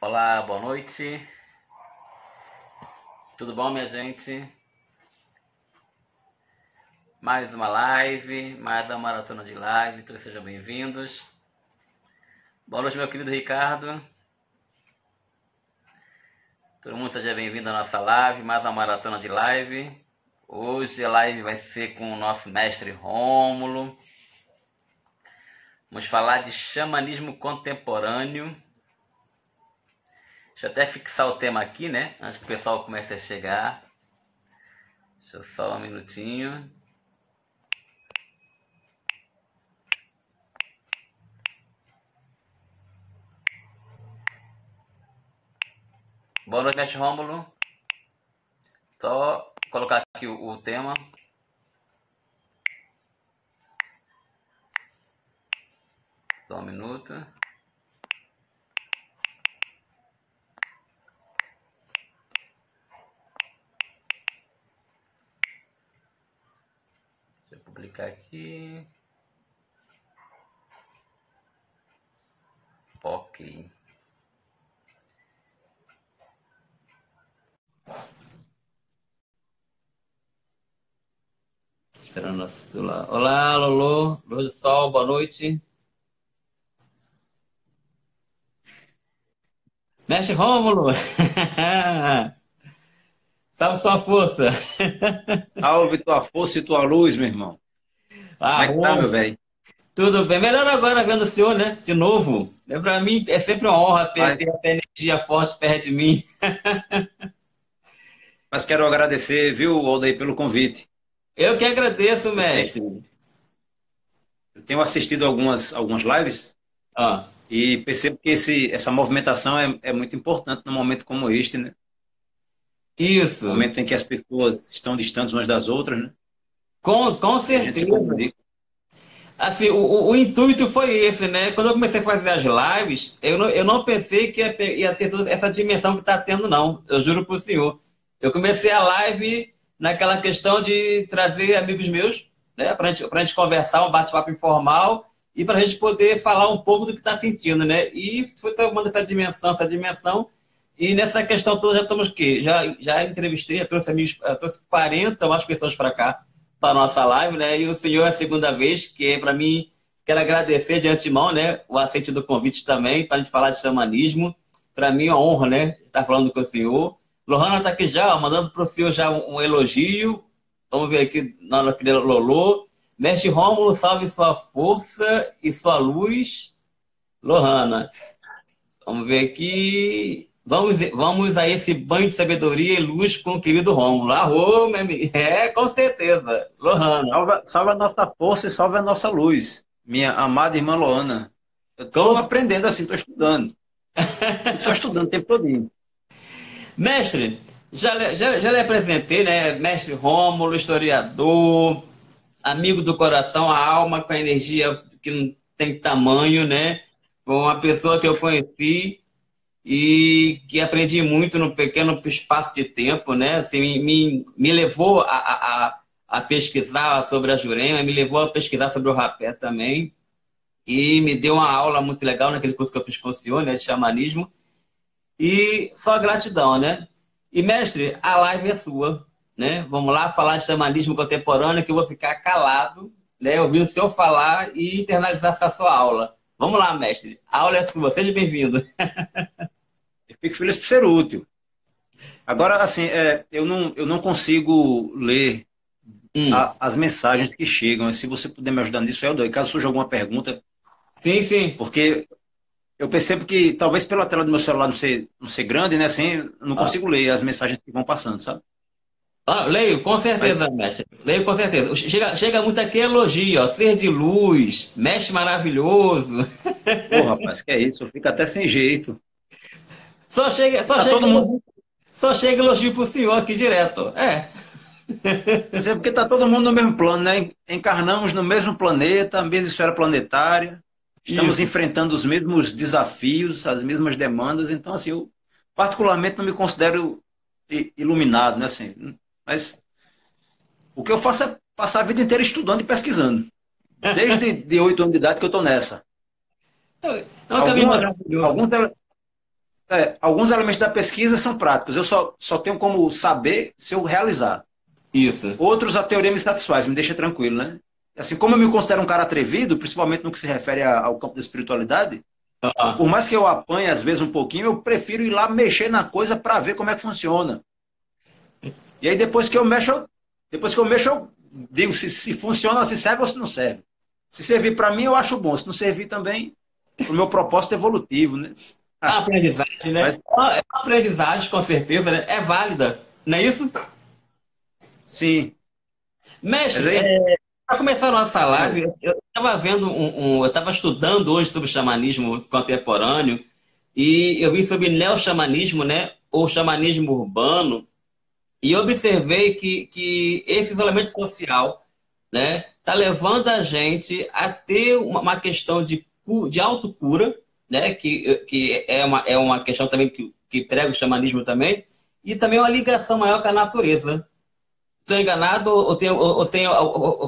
Olá, boa noite. Tudo bom, minha gente? Mais uma live, mais uma maratona de live. Todos sejam bem-vindos. Boa noite, meu querido Ricardo. Todo mundo seja bem-vindo à nossa live, mais uma maratona de live. Hoje a live vai ser com o nosso mestre Rômulo. Vamos falar de xamanismo contemporâneo. Deixa eu até fixar o tema aqui, né? Antes que o pessoal comece a chegar. Deixa eu só um minutinho. Boa noite, mestre Rômulo. Só colocar aqui o tema. Só um minuto. Deixa eu publicar aqui. Ok. Esperando nosso celular. Olá, Lolo. Luz do Sol, boa noite. Mestre Rômulo. Salve sua força. Salve tua força e tua luz, meu irmão. Como é que tá, meu Arrom. velho? Tudo bem. Melhor agora vendo o senhor, né? De novo. Para mim é sempre uma honra ter, Mas, ter a energia forte perto de mim. mas quero agradecer, viu, Aldair, pelo convite. Eu que agradeço, Eu tenho, mestre. eu tenho assistido algumas lives Ah, e percebo que essa movimentação é muito importante num momento como este, né? isso. Momento em que as pessoas estão distantes umas das outras, né? Com E a gente se certeza. comunica. Assim, o intuito foi esse, né? Quando eu comecei a fazer as lives, eu não pensei que ia ter toda essa dimensão que está tendo, não. Eu juro pro senhor. Eu comecei a live naquela questão de trazer amigos meus, né? Pra gente conversar, um bate-papo informal e pra gente poder falar um pouco do que está sentindo, né? E foi tomando essa dimensão. E nessa questão toda já estamos o quê? Já entrevistei, eu trouxe amigos, eu trouxe 40 mais pessoas para cá para nossa live, né? E o senhor é a segunda vez, que para mim, quero agradecer de antemão, né? O aceite do convite também, para a gente falar de xamanismo. Para mim é uma honra, né? Estar falando com o senhor. Lohana está aqui já, ó, mandando para o senhor já um elogio. Vamos ver aqui na hora que Lolô. Mestre Rômulo, salve sua força e sua luz. Lohana. Vamos ver aqui. Vamos a esse banho de sabedoria e luz com o querido Rômulo. Arô, meu amigo. É, com certeza. Lohana. Salve a nossa força e salve a nossa luz, minha amada irmã Loana. Eu estou Com... aprendendo assim, estou estudando. Fico só estudando o tempo todo. Mestre, já lhe apresentei, né? Mestre Rômulo, historiador, amigo do coração, a alma com a energia que não tem tamanho, né? Foi uma pessoa que eu conheci e que aprendi muito no pequeno espaço de tempo, né? Assim, me levou a pesquisar sobre a Jurema, me levou a pesquisar sobre o rapé também, e me deu uma aula muito legal naquele curso que eu fiz com o senhor, né, de xamanismo, e só gratidão, né? E, mestre, a live é sua, né? Vamos lá falar de xamanismo contemporâneo, que eu vou ficar calado, né? Ouvindo o senhor falar e internalizar essa sua aula. Vamos lá, mestre. A aula é sua. Seja bem-vindo. Eu fico feliz por ser útil. Agora, assim, eu não consigo ler Hum. as mensagens que chegam. Se você puder me ajudar nisso, Helder, caso surja alguma pergunta, Sim, sim. porque eu percebo que talvez pela tela do meu celular não ser grande, né? Assim, eu não Ah, consigo ler as mensagens que vão passando, sabe? leio, com Mas, certeza, mestre. Leio com certeza. Chega muito aqui elogio, ó. Ser de luz, mestre maravilhoso. pô, rapaz, que é isso? Eu fico até sem jeito. Só chega, só Tá chega, todo mundo, só chega elogio pro senhor aqui direto. É. mas é porque tá todo mundo no mesmo plano, né? Encarnamos no mesmo planeta, mesma esfera planetária, estamos Isso. enfrentando os mesmos desafios, as mesmas demandas, então, assim, eu particularmente não me considero iluminado, né? Assim, mas o que eu faço é passar a vida inteira estudando e pesquisando. Desde de 8 anos de idade que eu estou nessa. É um caminho Algumas, maravilhoso. alguns, alguns elementos da pesquisa são práticos. Eu só tenho como saber se eu realizar. Isso. Outros, a teoria me satisfaz, me deixa tranquilo, né? Assim, como eu me considero um cara atrevido, principalmente no que se refere ao campo da espiritualidade, Ah, por mais que eu apanhe, às vezes, um pouquinho, eu prefiro ir lá mexer na coisa para ver como é que funciona. E aí, depois que eu mexo, eu digo se funciona, se serve ou se não serve. Se servir para mim, eu acho bom. Se não servir também, para o meu propósito evolutivo, né? a Ah, aprendizagem, né? mas, É uma aprendizagem, com certeza, né? É válida, não é isso? sim. Mas Mestre, aí, para começar a nossa sim, senhor. live, eu estava vendo eu estava estudando hoje sobre xamanismo contemporâneo e eu vi sobre neo-xamanismo, né? Ou xamanismo urbano, e observei que esse isolamento social, né, está levando a gente a ter uma questão de autocura, né, que é uma questão também que prega o xamanismo também, e também uma ligação maior com a natureza. Estou enganado ou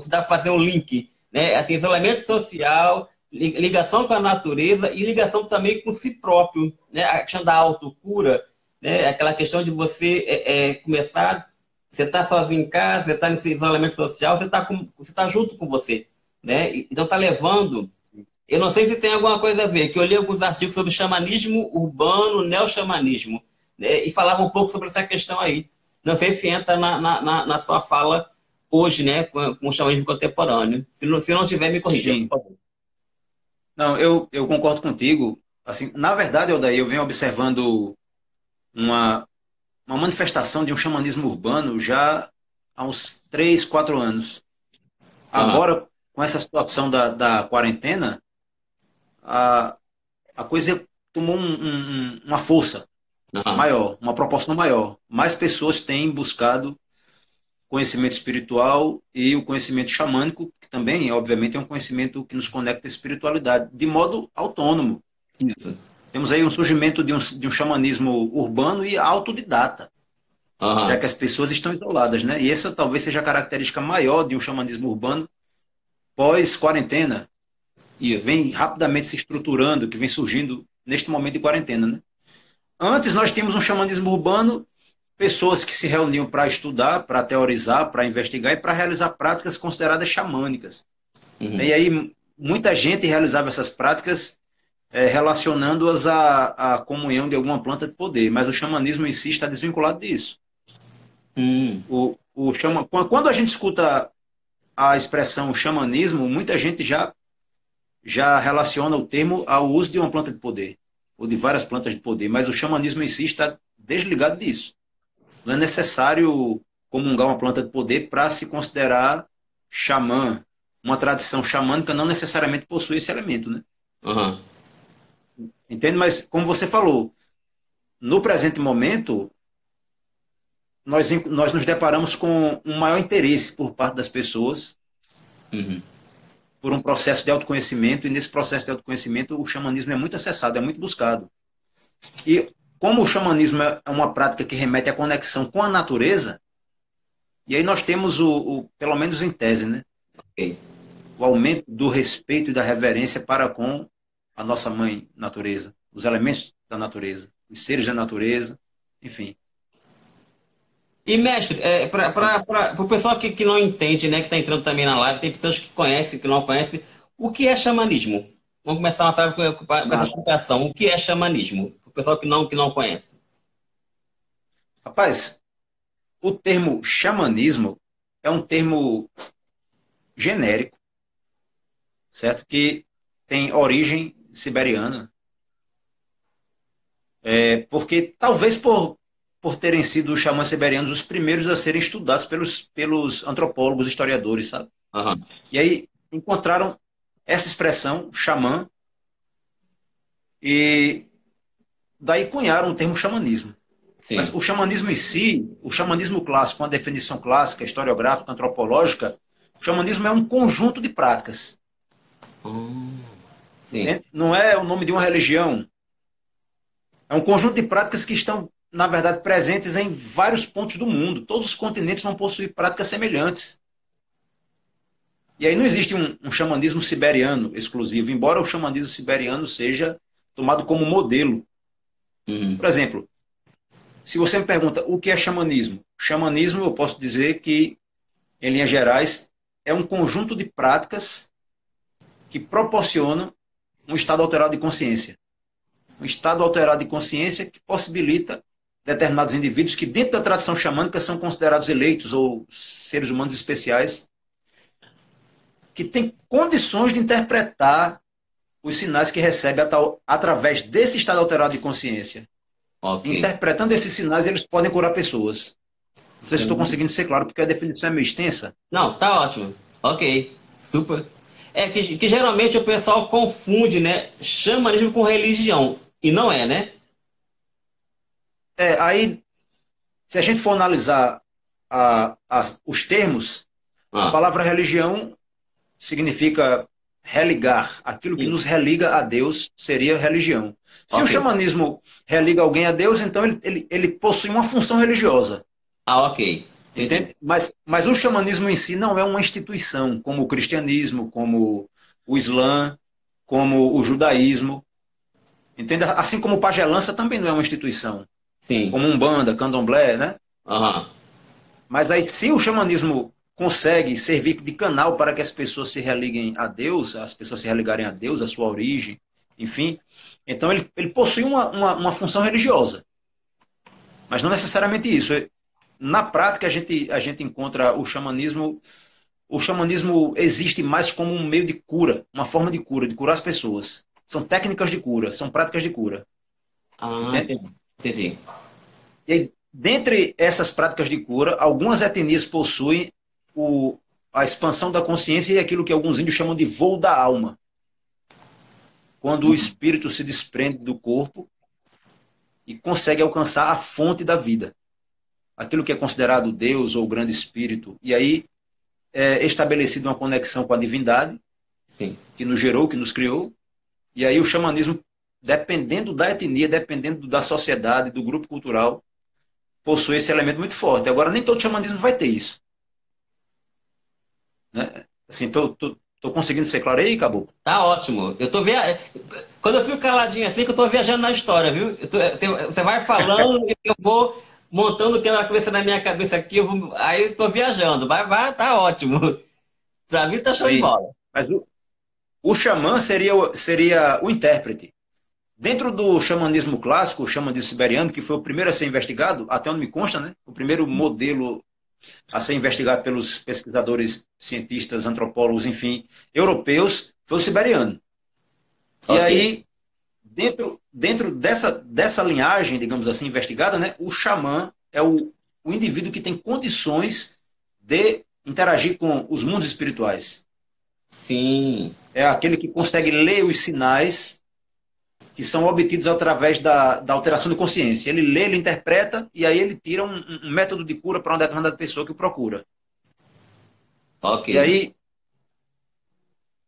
dá para fazer um link, né? Assim, isolamento social, ligação com a natureza e ligação também com si próprio, né? A questão da autocura, né? Aquela questão de você começar, você está sozinho em casa, você está nesse isolamento social, você tá junto com você, né? Então está levando. Eu não sei se tem alguma coisa a ver, que eu li alguns artigos sobre xamanismo urbano, neo-xamanismo, né, e falava um pouco sobre essa questão aí. Não sei se entra na sua fala hoje, né, com o xamanismo contemporâneo. Se não tiver, me corrija, por Sim. favor. Não, eu concordo contigo. Assim, na verdade, Odaí, eu venho observando uma, uma manifestação de um xamanismo urbano já há uns 3, 4 anos. Aham, Agora, com essa situação da quarentena, a, a coisa tomou uma força aham, maior, uma proporção maior. Mais pessoas têm buscado conhecimento espiritual e o conhecimento xamânico, que também, obviamente, é um conhecimento que nos conecta à espiritualidade, de modo autônomo. isso. Temos aí um surgimento de um xamanismo urbano e autodidata, já Aham, que as pessoas estão isoladas, né? E essa talvez seja a característica maior de um xamanismo urbano pós-quarentena, que isso. vem rapidamente se estruturando, que vem surgindo neste momento de quarentena, né? Antes nós tínhamos um xamanismo urbano, pessoas que se reuniam para estudar, para teorizar, para investigar e para realizar práticas consideradas xamânicas. Uhum. E aí muita gente realizava essas práticas relacionando-as à comunhão de alguma planta de poder, mas o xamanismo em si está desvinculado disso. Hum, Quando a gente escuta a expressão xamanismo, muita gente já relaciona o termo ao uso de uma planta de poder, ou de várias plantas de poder, mas o xamanismo em si está desligado disso. Não é necessário comungar uma planta de poder para se considerar xamã. Uma tradição xamânica não necessariamente possui esse elemento, né? aham. Entende? Mas, como você falou, no presente momento, nós nos deparamos com um maior interesse por parte das pessoas Uhum. por um processo de autoconhecimento, e nesse processo de autoconhecimento o xamanismo é muito acessado, é muito buscado. E como o xamanismo é uma prática que remete à conexão com a natureza, e aí nós temos pelo menos em tese, né, Ok. o aumento do respeito e da reverência para com a nossa mãe natureza, os elementos da natureza, os seres da natureza, enfim. E, mestre, para o pessoal que não entende, né, que está entrando também na live, tem pessoas que conhecem, que não conhecem, o que é xamanismo? Vamos começar a nossa live com essa Ah, explicação. O que é xamanismo? Para o pessoal que não conhece. rapaz, o termo xamanismo é um termo genérico, certo? Que tem origem siberiana, porque talvez por terem sido os xamãs siberianos os primeiros a serem estudados pelos antropólogos, historiadores, sabe? Aham, E aí encontraram essa expressão, xamã, e daí cunharam o termo xamanismo. Mas sim. o xamanismo em si, o xamanismo clássico, com a definição clássica, historiográfica, antropológica, o xamanismo é um conjunto de práticas. Hum, sim. Entende? Não é o nome de uma religião. É um conjunto de práticas que estão, na verdade, presentes em vários pontos do mundo. Todos os continentes vão possuir práticas semelhantes. E aí não existe um xamanismo siberiano exclusivo, embora o xamanismo siberiano seja tomado como modelo. Uhum. Por exemplo, se você me pergunta o que é xamanismo, xamanismo eu posso dizer que, em linhas gerais, é um conjunto de práticas que proporcionam um estado alterado de consciência. Um estado alterado de consciência que possibilita determinados indivíduos que, dentro da tradição xamânica, são considerados eleitos ou seres humanos especiais, que têm condições de interpretar os sinais que recebem através desse estado alterado de consciência. Ok. Interpretando esses sinais, eles podem curar pessoas. Não sei se estou Sim. conseguindo ser claro, porque a definição é meio extensa. Não, tá ótimo. Ok. Super. É que geralmente o pessoal confunde, né? Xamanismo com religião. E não é, né? Aí, se a gente for analisar os termos, a Ah, palavra religião significa religar. Aquilo que sim. nos religa a Deus seria religião. Se o Ok. xamanismo religa alguém a Deus, então ele possui uma função religiosa. Ah, ok. Entendi. Entende? Mas o xamanismo em si não é uma instituição, como o cristianismo, como o islã, como o judaísmo. Entende? Assim como o pagelança também não é uma instituição, Sim. como Umbanda, Candomblé, né? Aham. Mas aí, se o xamanismo consegue servir de canal para que as pessoas se religuem a Deus, as pessoas se religarem a Deus, a sua origem, enfim, então ele possui uma função religiosa, mas não necessariamente isso. Na prática, a gente encontra o xamanismo. O xamanismo existe mais como um meio de cura, uma forma de curar as pessoas. São técnicas de cura, são práticas de cura, Ah, entende? entendi. Entendi. E aí, dentre essas práticas de cura, algumas etnias possuem o, a expansão da consciência e aquilo que alguns índios chamam de voo da alma, quando o Uhum. espírito se desprende do corpo e consegue alcançar a fonte da vida, aquilo que é considerado Deus ou o grande espírito. E aí é estabelecida uma conexão com a divindade Sim. que nos gerou, que nos criou. E aí o xamanismo, dependendo da etnia, dependendo da sociedade, do grupo cultural, possui esse elemento muito forte. Agora, nem todo xamanismo vai ter isso. Né? Assim, tô conseguindo ser claro aí, acabou. Tá ótimo. Eu tô via... Quando eu fico caladinho assim, que eu tô viajando na história, viu? Você vai falando e eu vou montando o quebra-cabeça na minha cabeça aqui, aí eu tô viajando. Vai, tá ótimo. Pra mim tá show de Sim. bola. Mas o xamã seria o intérprete. Dentro do xamanismo clássico, o xamanismo siberiano, que foi o primeiro a ser investigado, até onde me consta, né? O primeiro modelo a ser investigado pelos pesquisadores, cientistas, antropólogos, enfim, europeus, foi o siberiano. E Ok. aí, dentro dessa linhagem, digamos assim, investigada, né, o xamã é o indivíduo que tem condições de interagir com os mundos espirituais. Sim. É aquele que consegue ler os sinais que são obtidos através da alteração de consciência. Ele lê, ele interpreta, e aí ele tira um método de cura para uma determinada pessoa que o procura. Ok. E aí,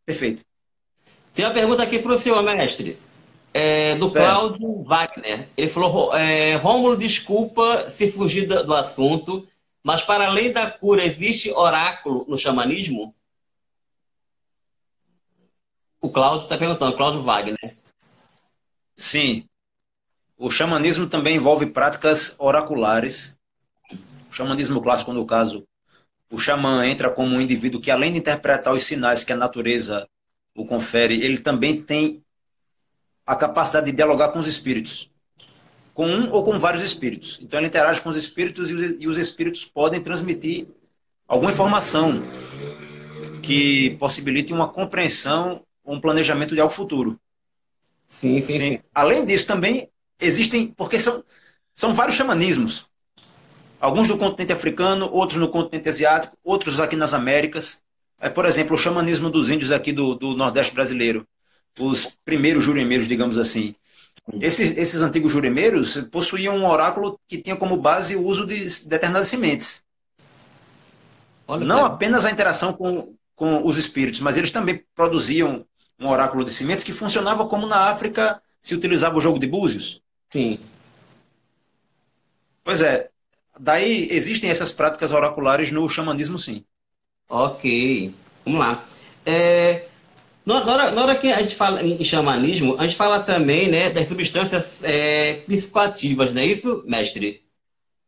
perfeito. Tem uma pergunta aqui pro senhor, mestre. Do Certo. Cláudio Wagner. Ele falou: Rômulo, desculpa se fugir do assunto, mas para além da cura, existe oráculo no xamanismo? O Cláudio está perguntando, Cláudio Wagner. Sim, o xamanismo também envolve práticas oraculares. O xamanismo clássico, no caso, o xamã entra como um indivíduo que, além de interpretar os sinais que a natureza o confere, ele também tem a capacidade de dialogar com os espíritos, com um ou com vários espíritos. Então ele interage com os espíritos e os espíritos podem transmitir alguma informação que possibilite uma compreensão ou um planejamento de algo futuro. Sim, sim, sim. Assim, além disso, também existem, porque são vários xamanismos. Alguns no continente africano, outros no continente asiático, outros aqui nas Américas. Por exemplo, o xamanismo dos índios aqui do Nordeste brasileiro. Os primeiros juremeiros, digamos assim. Esses antigos juremeiros possuíam um oráculo que tinha como base o uso de determinadas sementes. Olha que Não legal. apenas a interação com os espíritos, mas eles também produziam um oráculo de sementes que funcionava como na África se utilizava o jogo de búzios. Sim. Pois é, daí existem essas práticas oraculares no xamanismo, sim. Ok. Vamos lá. É, Na hora que a gente fala em xamanismo, a gente fala também, né, das substâncias psicoativas, não é isso, mestre?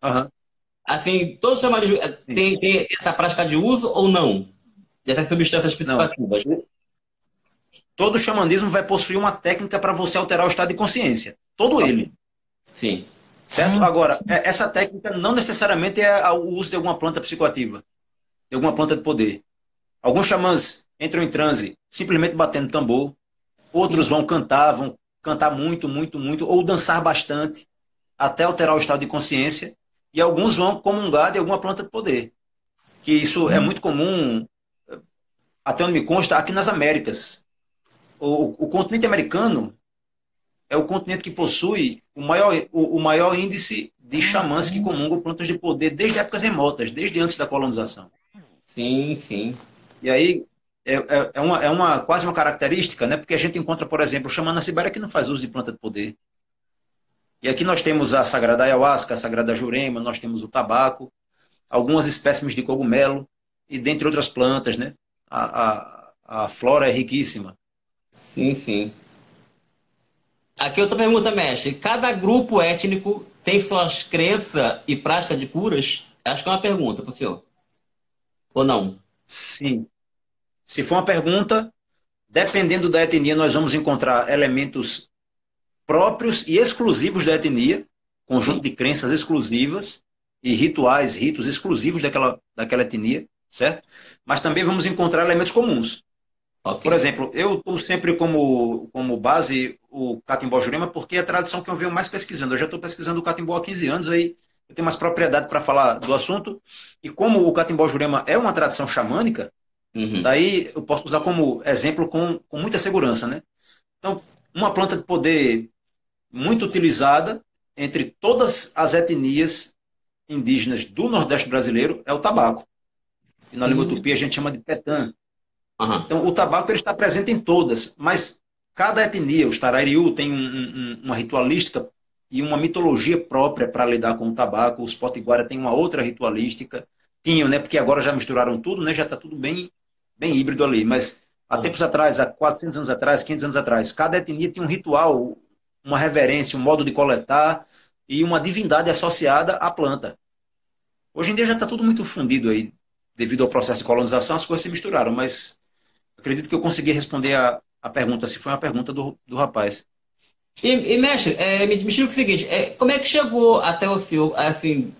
Aham, Assim, todo xamanismo sim. tem essa prática de uso ou não? Dessas substâncias Não. psicoativas? Todo xamanismo vai possuir uma técnica para você alterar o estado de consciência. Todo Ok. ele. Sim. Certo? Agora, essa técnica não necessariamente é o uso de alguma planta psicoativa, de alguma planta de poder. Alguns xamãs entram em transe simplesmente batendo tambor, outros Sim. vão cantar muito, muito, muito, ou dançar bastante, até alterar o estado de consciência, e alguns vão comungar de alguma planta de poder. Que isso é muito comum, até onde me consta, aqui nas Américas. O continente americano é o continente que possui o maior índice de xamãs que comungam plantas de poder desde épocas remotas, desde antes da colonização. Sim, sim. E aí quase uma característica, né? Porque a gente encontra, por exemplo, o xamã na Sibéria que não faz uso de planta de poder. E aqui nós temos a sagrada ayahuasca, a sagrada jurema, nós temos o tabaco, algumas espécimes de cogumelo e dentre outras plantas, né? A flora é riquíssima. Sim, sim. Aqui outra pergunta, mestre. Cada grupo étnico tem suas crenças e prática de curas? Acho que é uma pergunta para o senhor. Ou não? Sim. Se for uma pergunta, dependendo da etnia, nós vamos encontrar elementos próprios e exclusivos da etnia, conjunto Sim. de crenças exclusivas e rituais, ritos exclusivos daquela etnia, certo? Mas também vamos encontrar elementos comuns. Ok. Por exemplo, eu tomo sempre como base o catimbó Jurema, porque é a tradição que eu venho mais pesquisando. Eu já estou pesquisando o catimbó há 15 anos, aí eu tenho mais propriedade para falar do assunto. E como o catimbó Jurema é uma tradição xamânica, Uhum. daí eu posso usar como exemplo com muita segurança, né? Então, uma planta de poder muito utilizada entre todas as etnias indígenas do Nordeste brasileiro é o tabaco. E na língua Hum. tupi a gente chama de petã. Aham. Então, o tabaco ele está presente em todas, mas cada etnia, os Tarariú, tem uma ritualística e uma mitologia própria para lidar com o tabaco. Os Potiguara têm uma outra ritualística. Tinham, né? Porque agora já misturaram tudo, né? Já está tudo bem híbrido ali. Mas há Aham. tempos atrás, há 400 anos atrás, 500 anos atrás, cada etnia tinha um ritual, uma reverência, um modo de coletar e uma divindade associada à planta. Hoje em dia já está tudo muito fundido aí. Devido ao processo de colonização, as coisas se misturaram, mas acredito que eu consegui responder a pergunta, se foi uma pergunta do rapaz. Mestre, me explica o seguinte: como é que chegou até o senhor, assim,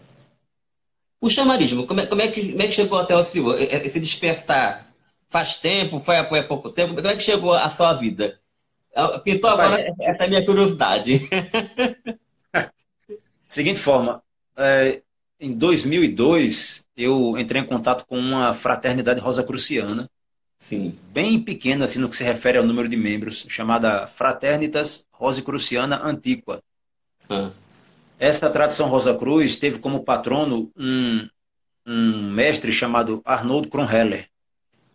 o chamarismo? Como é que chegou até o senhor, esse despertar? Faz tempo? Foi há pouco tempo? Como é que chegou à sua vida? Pintou agora Rapaz, essa minha curiosidade. seguinte forma, é, em 2002 eu entrei em contato com uma fraternidade rosacruciana, Sim. bem pequena assim no que se refere ao número de membros, chamada Fraternitas Rosicruciana Antiqua. Ah, Essa tradição Rosa Cruz teve como patrono um mestre chamado Arnold Kronheller,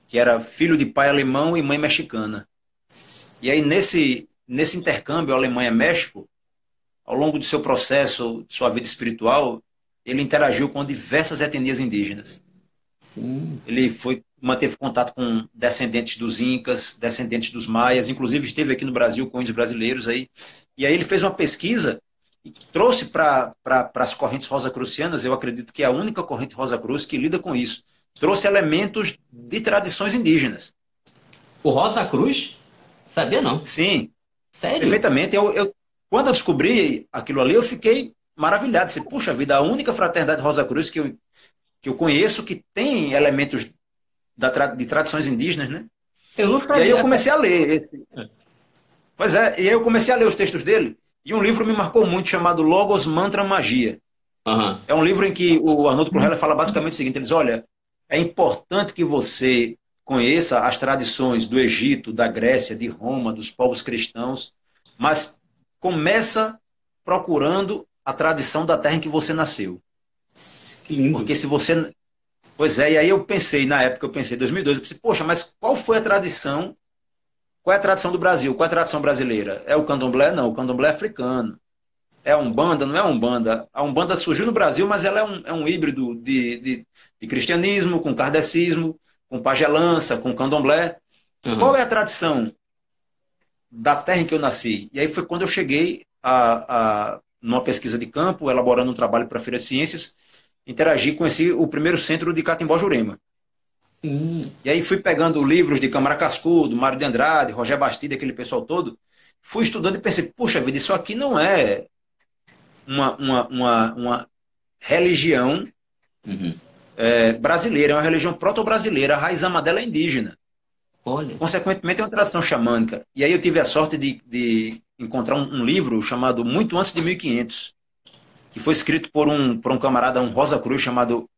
que era filho de pai alemão e mãe mexicana. E aí, nesse intercâmbio Alemanha-México, ao longo de seu processo, de sua vida espiritual, ele interagiu com diversas etnias indígenas. sim. Ele manteve contato com descendentes dos Incas, descendentes dos Maias, inclusive esteve aqui no Brasil com índios brasileiros aí. E aí ele fez uma pesquisa e trouxe para as correntes rosacrucianas, eu acredito que é a única corrente Rosacruz que lida com isso. Trouxe elementos de tradições indígenas. O Rosa Cruz? Sabia não. Sim, Sério? perfeitamente. Quando eu descobri aquilo ali, eu fiquei maravilhado. Disse, puxa vida, a única fraternidade Rosa Cruz que eu conheço que tem elementos de tradições indígenas, né? Eu não E aí eu sabia. comecei a ler Pois é, e aí eu comecei a ler os textos dele, e um livro me marcou muito chamado Logos Mantra Magia. Aham. É um livro em que o Arnoldo Crowell fala basicamente o seguinte, ele diz, olha, é importante que você conheça as tradições do Egito, da Grécia, de Roma, dos povos cristãos, mas começa procurando a tradição da terra em que você nasceu. Que lindo. Porque se você... Pois é, e aí eu pensei, na época eu pensei, em 2002, eu pensei, poxa, mas qual foi a tradição? Qual é a tradição do Brasil? Qual é a tradição brasileira? É o candomblé? Não, o candomblé é africano. É a Umbanda? Não é a Umbanda. A Umbanda surgiu no Brasil, mas ela é um híbrido de cristianismo com kardecismo, com pagelança, com candomblé. Qual Uhum. é a tradição da terra em que eu nasci? E aí foi quando eu cheguei numa pesquisa de campo, elaborando um trabalho para a Feira de Ciências, interagi, conheci o primeiro centro de Catimbó, Jurema. Sim. E aí fui pegando livros de Câmara Cascudo, Mário de Andrade, Roger Bastida, aquele pessoal todo, fui estudando e pensei, puxa vida, isso aqui não é uma religião Uhum. brasileira, é uma religião proto-brasileira, a raiz dela é indígena. Olha. Consequentemente, é uma tradição xamânica. E aí eu tive a sorte de encontrar um livro chamado Muito Antes de 1500, que foi escrito por um camarada, um Rosa Cruz, chamado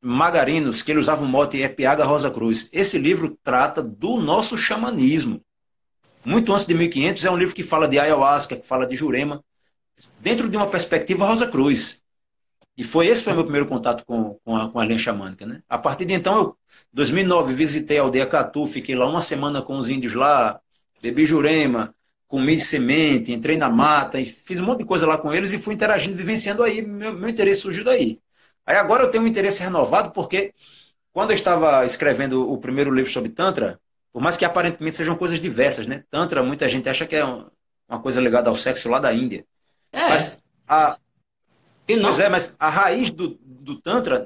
Magarinos, que ele usava o mote Epiaga Rosa Cruz. Esse livro trata do nosso xamanismo. Muito Antes de 1500 é um livro que fala de ayahuasca, que fala de Jurema, dentro de uma perspectiva Rosa Cruz. E esse foi meu primeiro contato com a linha xamânica, né? A partir de então, em 2009, visitei a aldeia Catu, fiquei lá uma semana com os índios lá, bebi Jurema, comi semente, entrei na mata, e fiz um monte de coisa lá com eles e fui interagindo, vivenciando aí, meu interesse surgiu daí. Aí agora eu tenho um interesse renovado, porque quando eu estava escrevendo o primeiro livro sobre Tantra, por mais que aparentemente sejam coisas diversas, né? Tantra, muita gente acha que é uma coisa ligada ao sexo lá da Índia. É, Mas a, e Pois não? é, mas a raiz do Tantra,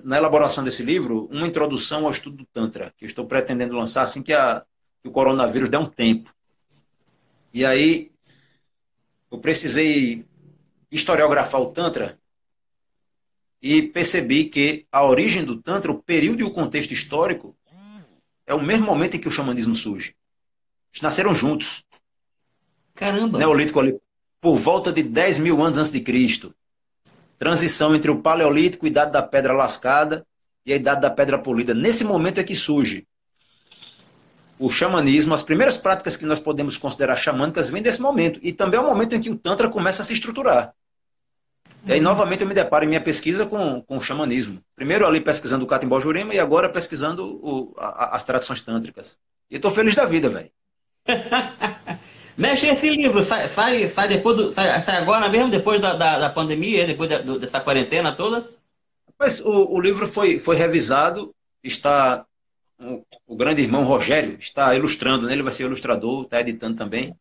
na elaboração desse livro, uma introdução ao estudo do Tantra, que eu estou pretendendo lançar assim que o coronavírus der um tempo. E aí eu precisei historiografar o Tantra e percebi que a origem do Tantra, o período e o contexto histórico, é o mesmo momento em que o xamanismo surge. Eles nasceram juntos. Caramba. Neolítico ali, por volta de 10 mil anos antes de Cristo. Transição entre o Paleolítico, Idade da Pedra Lascada e a Idade da Pedra Polida. Nesse momento é que surge o xamanismo, as primeiras práticas que nós podemos considerar xamânicas vêm desse momento. E também é o momento em que o Tantra começa a se estruturar. E aí, novamente, eu me deparo em minha pesquisa com o xamanismo. Primeiro ali pesquisando o Catimbó Jurema e agora pesquisando as tradições tântricas. E eu tô feliz da vida, velho. Mexe esse livro, sai depois sai agora mesmo, depois da pandemia, depois dessa quarentena toda? Mas o livro foi revisado, está o grande irmão Rogério está ilustrando, né? Ele vai ser ilustrador, está editando também.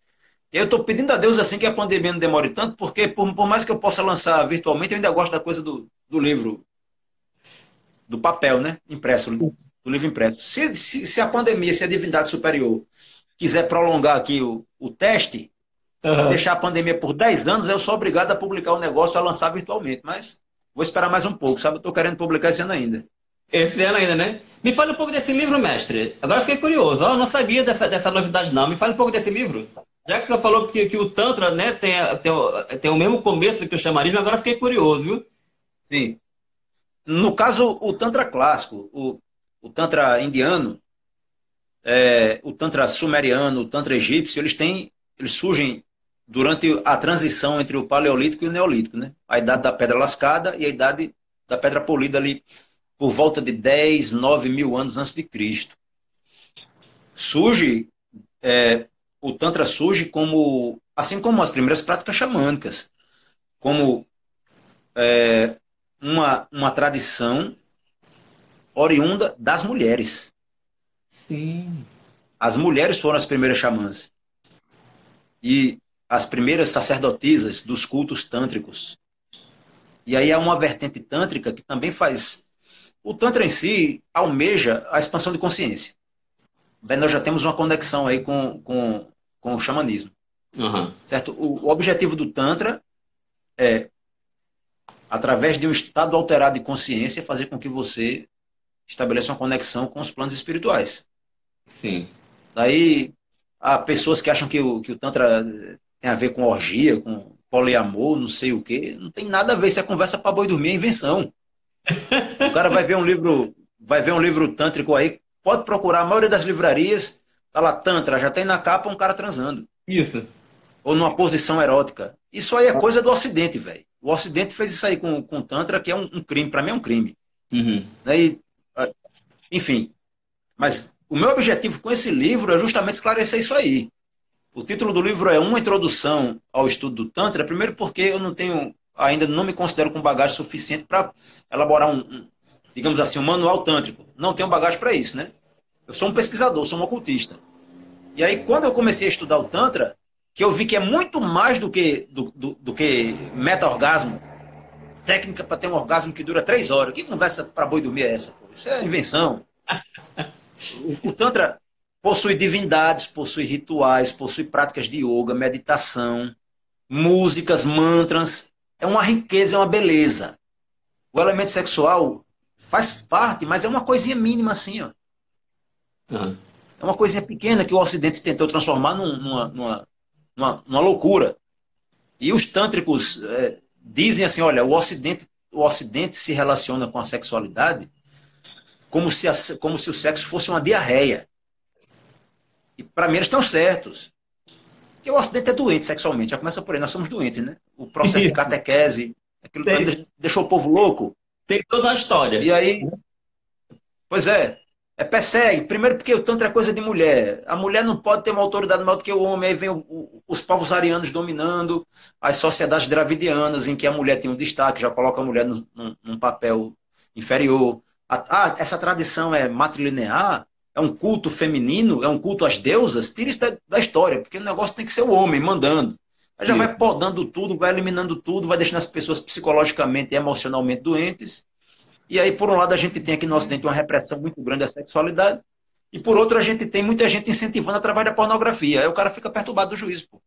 E eu estou pedindo a Deus assim que a pandemia não demore tanto, porque por mais que eu possa lançar virtualmente, eu ainda gosto da coisa do livro, do papel, né? Impresso, do livro impresso. Se a pandemia, se a divindade superior quiser prolongar aqui o teste e Aham. deixar a pandemia por 10 anos, eu sou obrigado a publicar o negócio, a lançar virtualmente. Mas vou esperar mais um pouco, sabe? Eu estou querendo publicar esse ano ainda. Esse ano ainda, né? Me fale um pouco desse livro, mestre. Agora eu fiquei curioso. Ó, eu não sabia dessa novidade, não. Me fale um pouco desse livro. Já que você falou que o Tantra, né, tem o mesmo começo que o xamanismo, agora eu fiquei curioso, viu? Sim. No caso, o Tantra clássico, o Tantra indiano, o Tantra sumeriano, o Tantra egípcio, eles surgem durante a transição entre o Paleolítico e o Neolítico, né? A idade da Pedra Lascada e a idade da Pedra Polida ali, por volta de 10, 9 mil anos antes de Cristo. Surge, o Tantra surge como, assim como as primeiras práticas xamânicas, como uma tradição oriunda das mulheres. Sim. As mulheres foram as primeiras xamãs e as primeiras sacerdotisas dos cultos tântricos. E aí há uma vertente tântrica que também faz. O Tantra em si almeja a expansão de consciência. Daí nós já temos uma conexão aí com o xamanismo. Aham. Certo? O objetivo do Tantra é, através de um estado alterado de consciência, fazer com que você estabeleça uma conexão com os planos espirituais. Sim. Daí há pessoas que acham que o Tantra tem a ver com orgia, com poliamor, não sei o quê. Não tem nada a ver, isso é conversa para boi dormir, é invenção. O cara vai ver um livro tântrico aí, pode procurar, a maioria das livrarias, tá lá, Tantra, já tem na capa um cara transando. Isso. Ou numa posição erótica. Isso aí é coisa do Ocidente, velho. O Ocidente fez isso aí com o Tantra, que é um crime, para mim é um crime. Uhum. Né? Enfim, mas o meu objetivo com esse livro é justamente esclarecer isso aí. O título do livro é Uma Introdução ao Estudo do Tantra, primeiro porque eu não tenho, ainda não me considero com bagagem suficiente para elaborar digamos assim, um manual tântrico. Não tenho bagagem para isso, né? Eu sou um pesquisador, sou um ocultista. E aí, quando eu comecei a estudar o Tantra, que eu vi que é muito mais do que meta-orgasmo, técnica para ter um orgasmo que dura 3 horas. Que conversa para boi dormir é essa? Pô? Isso é invenção. O Tantra possui divindades, possui rituais, possui práticas de yoga, meditação, músicas, mantras. É uma riqueza, é uma beleza. O elemento sexual faz parte, mas é uma coisinha mínima assim, ó. Ah, É uma coisinha pequena que o Ocidente tentou transformar numa loucura. E os tântricos dizem assim, olha, o Ocidente se relaciona com a sexualidade como se o sexo fosse uma diarreia. E para mim eles estão certos. Porque o Ocidente é doente sexualmente, já começa por aí, nós somos doentes, né? O processo de catequese, aquilo tem, deixou o povo louco. tem toda a E história. aí, pois persegue. Primeiro porque o tanto é coisa de mulher. A mulher não pode ter uma autoridade maior do que o homem. Aí vem os povos arianos dominando as sociedades dravidianas, em que a mulher tem um destaque, já coloca a mulher num papel inferior. Essa tradição é matrilinear, é um culto feminino, é um culto às deusas. Tira isso da história, porque o negócio tem que ser o homem mandando. Aí já vai Isso. podando tudo, vai eliminando tudo, vai deixando as pessoas psicologicamente e emocionalmente doentes. E aí, por um lado, a gente tem aqui no Ocidente uma repressão muito grande à sexualidade, e por outro, a gente tem muita gente incentivando através da pornografia. Aí o cara fica perturbado do juízo. Pô.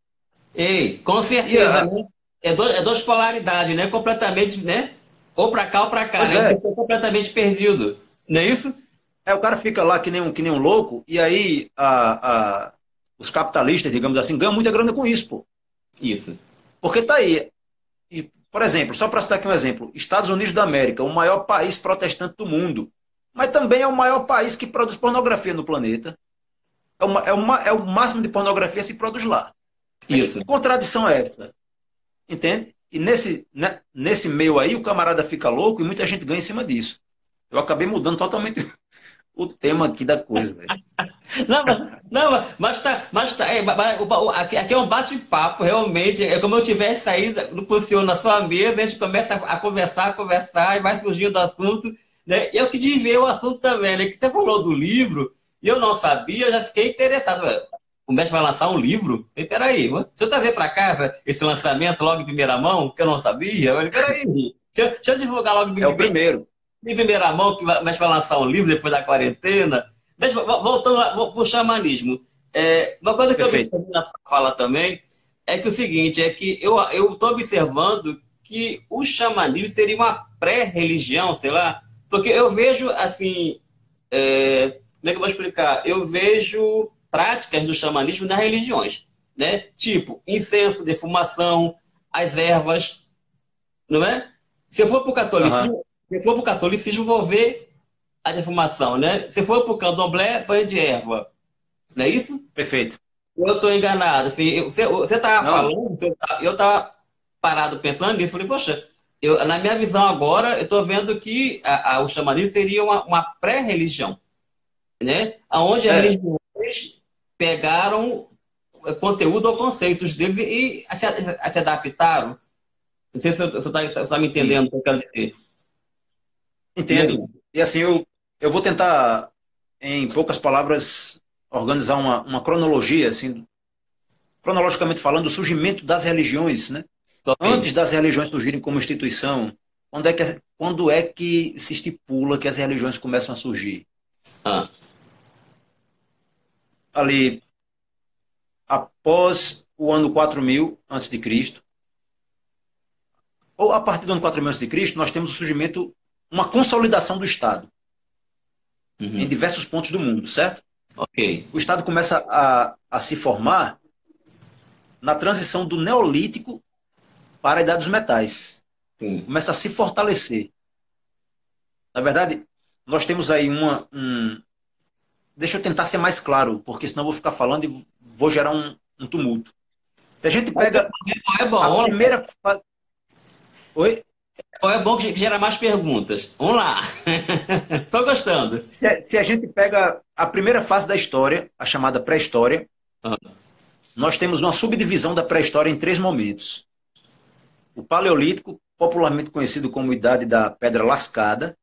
Ei, com E certeza, né? É duas polaridades, né? Completamente, né? Ou para cá ou para cá, pois né? é, Você completamente perdido. Não é isso? o cara fica lá que nem um louco, e aí os capitalistas, digamos assim, ganham muita grana com isso, pô. Isso. Porque tá aí. E, por exemplo, só para citar aqui um exemplo, Estados Unidos da América, o maior país protestante do mundo, mas também é o maior país que produz pornografia no planeta. É o máximo de pornografia que se produz lá. Mas que Isso. contradição é essa? Entende? E nesse meio aí, o camarada fica louco e muita gente ganha em cima disso. Eu acabei mudando totalmente o tema aqui da coisa, velho. Aqui é um bate-papo, realmente. É como eu tivesse aí no senhor na sua mesa, a gente começa a conversar, e vai surgindo assunto, né? E eu que desviei o assunto também, né? Que você falou do livro, e eu não sabia, eu já fiquei interessado. Ué, o mestre vai lançar um livro? Eu falei, peraí, deixa eu trazer para casa esse lançamento logo em primeira mão, que eu não sabia. Eu falei, peraí, deixa eu divulgar logo É o primeiro. em primeira mão que vai lançar um livro depois da quarentena. Mas, voltando lá, para o xamanismo, uma coisa que eu Perfeito. observei na sua fala também é que o seguinte, é que eu estou observando que o xamanismo seria uma pré-religião, sei lá, porque eu vejo, assim, como é que eu vou explicar? Eu vejo práticas do xamanismo nas religiões, né? Tipo, incenso, defumação, as ervas, não é? Se eu for para o Aham. catolicismo, se eu for para o catolicismo, vou ver a defumação, né? Se for para o candomblé, banho de erva. Não é isso? Perfeito. Eu estou enganado. Assim, você estava Não, falando, eu estava parado pensando nisso, falei, poxa, na minha visão agora, eu estou vendo que o xamanismo seria uma pré-religião, né? Onde as é. religiões pegaram conteúdo ou conceitos deles e se adaptaram. Não sei se você está me Sim. entendendo o que eu quero dizer. Entendo. E assim, eu vou tentar, em poucas palavras, organizar uma cronologia, assim, cronologicamente falando, do surgimento das religiões, né? Ok. Antes das religiões surgirem como instituição, quando é que se estipula que as religiões começam a surgir? Ah, Ali, após o ano 4000 antes de Cristo, ou a partir do ano 4000 antes de Cristo, nós temos o surgimento, uma consolidação do Estado em uhum. diversos pontos do mundo, certo? Ok. O Estado começa a se formar na transição do Neolítico para a Idade dos Metais. Sim. Começa a se fortalecer. Na verdade, nós temos aí deixa eu tentar ser mais claro, porque senão eu vou ficar falando e vou gerar um tumulto. Se a gente pega É a bom, primeira. Oi? é bom que gera mais perguntas. Vamos lá. Tô gostando. Se a gente pega a primeira fase da história, a chamada pré-história, Ah, nós temos uma subdivisão da pré-história em 3 momentos. O Paleolítico, popularmente conhecido como Idade da Pedra Lascada,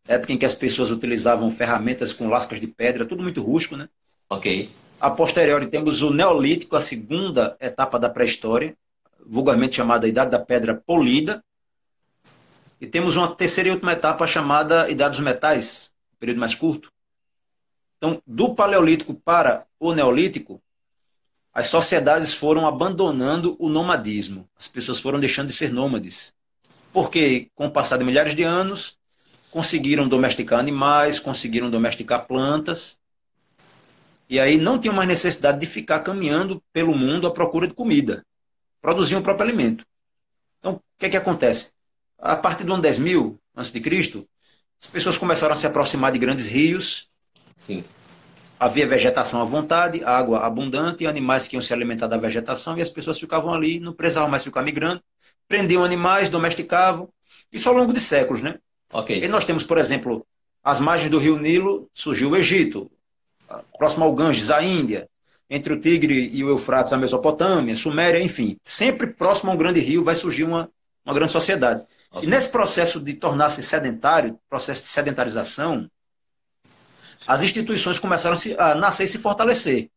época em que as pessoas utilizavam ferramentas com lascas de pedra, tudo muito rústico, né? Ok. A posteriori temos o Neolítico, a segunda etapa da pré-história, vulgarmente chamada Idade da Pedra Polida, e temos uma terceira e última etapa chamada Idade dos Metais, período mais curto. Então, do Paleolítico para o Neolítico, as sociedades foram abandonando o nomadismo. As pessoas foram deixando de ser nômades. Porque, com o passar de milhares de anos, conseguiram domesticar animais, conseguiram domesticar plantas, e aí não tinham mais necessidade de ficar caminhando pelo mundo à procura de comida. Produziam o próprio alimento. Então, o que é que acontece? A partir do ano 10.000 a.C., as pessoas começaram a se aproximar de grandes rios. Sim. Havia vegetação à vontade, água abundante, animais que iam se alimentar da vegetação, e as pessoas ficavam ali, não precisavam mais ficar migrando, prendiam animais, domesticavam, isso ao longo de séculos, né? Ok. E nós temos, por exemplo, as margens do rio Nilo, surgiu o Egito, próximo ao Ganges, a Índia, entre o Tigre e o Eufrates, a Mesopotâmia, Suméria, enfim. Sempre próximo a um grande rio vai surgir uma grande sociedade. Ok. E nesse processo de tornar-se sedentário, processo de sedentarização, as instituições começaram a nascer e se fortalecer.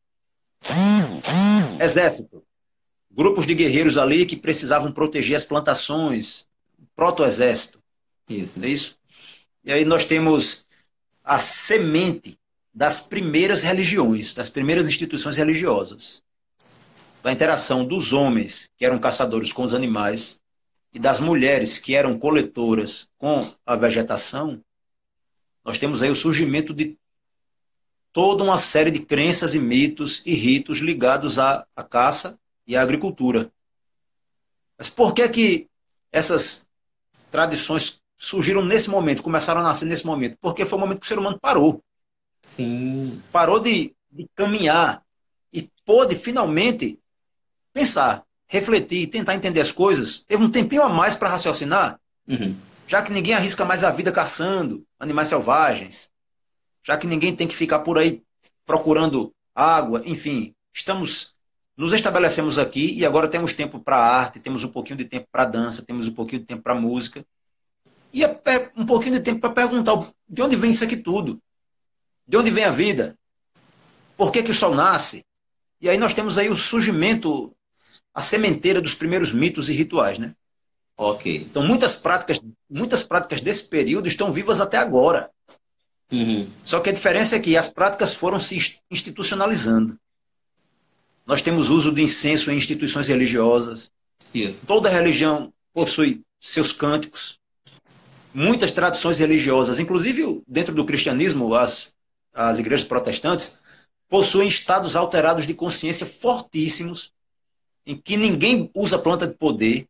Exército, grupos de guerreiros ali que precisavam proteger as plantações, proto-exército. Isso. É isso? E aí nós temos a semente das primeiras religiões, das primeiras instituições religiosas. Da interação dos homens, que eram caçadores com os animais, e das mulheres, que eram coletoras com a vegetação, nós temos aí o surgimento de toda uma série de crenças e mitos e ritos ligados à caça e à agricultura. Mas por que essas tradições surgiram nesse momento, começaram a nascer nesse momento? Porque foi o momento que o ser humano parou. Sim. Parou de caminhar e pôde finalmente pensar, refletir, tentar entender as coisas. Teve um tempinho a mais para raciocinar, já que ninguém arrisca mais a vida caçando animais selvagens, já que ninguém tem que ficar por aí procurando água, enfim, nos estabelecemos aqui e agora temos tempo para arte, temos um pouquinho de tempo para dança, temos um pouquinho de tempo para música e um pouquinho de tempo para perguntar de onde vem isso aqui tudo, de onde vem a vida, por que o sol nasce? E aí nós temos aí o surgimento, a sementeira dos primeiros mitos e rituais, né? Ok. Então muitas práticas desse período estão vivas até agora. Só que a diferença é que as práticas foram se institucionalizando. Nós temos uso de incenso em instituições religiosas. Isso. Toda religião possui seus cânticos. Muitas tradições religiosas, inclusive dentro do cristianismo, as igrejas protestantes, possuem estados alterados de consciência fortíssimos, em que ninguém usa planta de poder.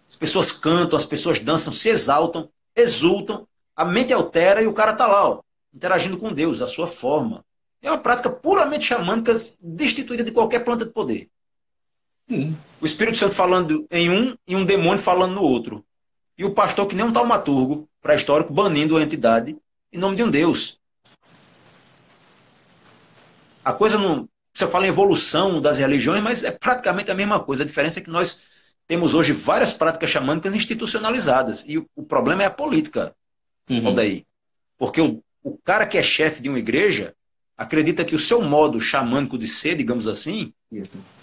As pessoas cantam, as pessoas dançam, se exaltam, exultam, a mente altera e o cara está lá, ó, interagindo com Deus, a sua forma. É uma prática puramente xamânica, destituída de qualquer planta de poder. O Espírito Santo falando em um e um demônio falando no outro. E o pastor, que nem um taumaturgo pré-histórico, banindo a entidade em nome de um Deus. A coisa não... Você fala em evolução das religiões, mas é praticamente a mesma coisa. A diferença é que nós temos hoje várias práticas xamânicas institucionalizadas. E o problema é a política. Daí. Porque o cara que é chefe de uma igreja acredita que o seu modo xamânico de ser, digamos assim,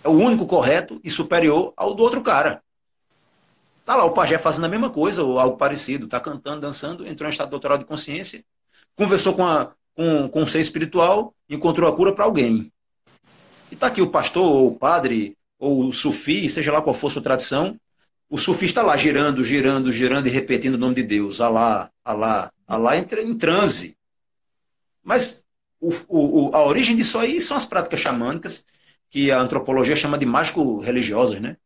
é o único correto e superior ao do outro cara. Tá lá o pajé fazendo a mesma coisa ou algo parecido. Tá cantando, dançando, entrou em estado doutoral de consciência, conversou com um ser espiritual, encontrou a cura para alguém. E tá aqui o pastor, ou o padre, ou o sufi, seja lá qual for a sua tradição, o sufista lá girando, girando, girando e repetindo o nome de Deus. Alá, Alá, Alá, em transe. Mas a origem disso aí são as práticas xamânicas, que a antropologia chama de mágico-religiosas, né?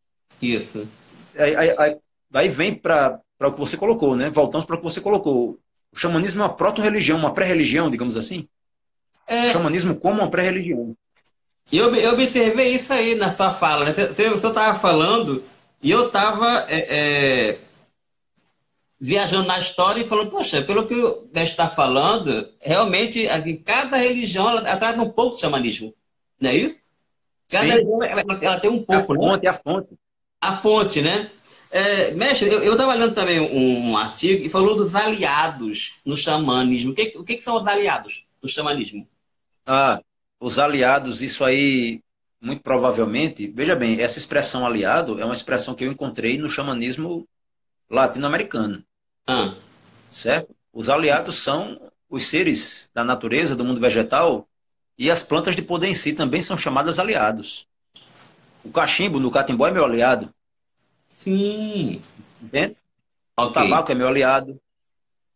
Isso. Daí vem para o que você colocou, né? Voltamos para o que você colocou. O xamanismo é uma proto-religião, uma pré-religião, digamos assim. O xamanismo como uma pré-religião. Eu observei isso aí na sua fala, né? Você estava falando e eu estava viajando na história e falando, poxa, pelo que o mestre está falando, realmente cada religião ela traz um pouco de xamanismo, não é isso? Cada Sim. religião ela tem um pouco, A fonte. A fonte, né? Mestre, eu estava lendo também um artigo e falou dos aliados no xamanismo. O que são os aliados no xamanismo? Ah, os aliados, isso aí, muito provavelmente, veja bem, essa expressão aliado é uma expressão que eu encontrei no xamanismo latino-americano, Ah, certo? Os aliados são os seres da natureza, do mundo vegetal, e as plantas de poder em si também são chamadas aliados. O cachimbo no catimbó é meu aliado, sim. entende? O Ok. tabaco é meu aliado.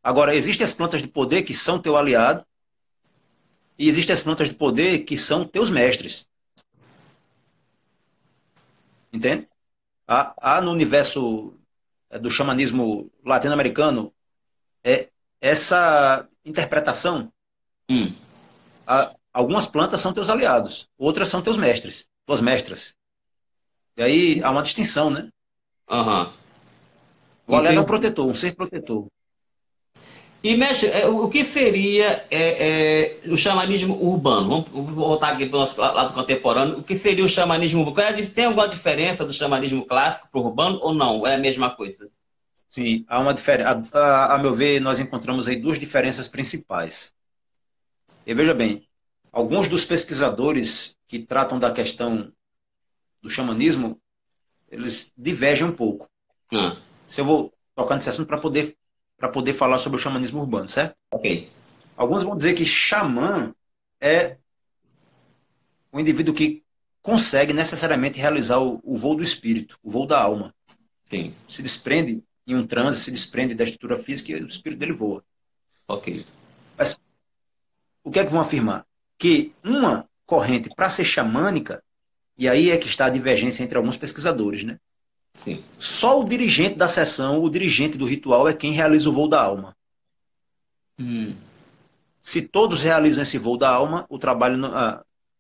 Agora, existem as plantas de poder que são teu aliado, e existem as plantas de poder que são teus mestres, entende? Há no universo do xamanismo latino-americano essa interpretação. Hum, Algumas plantas são teus aliados, outras são teus mestres, tuas mestras. E aí há uma distinção, né? aham. O aliado é um Entendi. protetor, um ser protetor. E, mestre, o que seria o xamanismo urbano? Vamos voltar aqui para o nosso lado contemporâneo. O que seria o xamanismo urbano? Tem alguma diferença do xamanismo clássico para o urbano ou não? É a mesma coisa? Sim, há uma diferença. A meu ver, nós encontramos aí duas diferenças principais. E veja bem, alguns dos pesquisadores que tratam da questão do xamanismo, eles divergem um pouco. Ah, Se eu vou tocar nesse assunto para poder falar sobre o xamanismo urbano, certo? ok. Alguns vão dizer que xamã é o indivíduo que consegue necessariamente realizar o voo do espírito, o voo da alma. Sim, Se desprende em um transe, se desprende da estrutura física e o espírito dele voa. ok. Mas o que é que vão afirmar? Que uma corrente, para ser xamânica, e aí é que está a divergência entre alguns pesquisadores, né? Sim. Só o dirigente da sessão, o dirigente do ritual, é quem realiza o voo da alma. Hum, Se todos realizam esse voo da alma, o trabalho,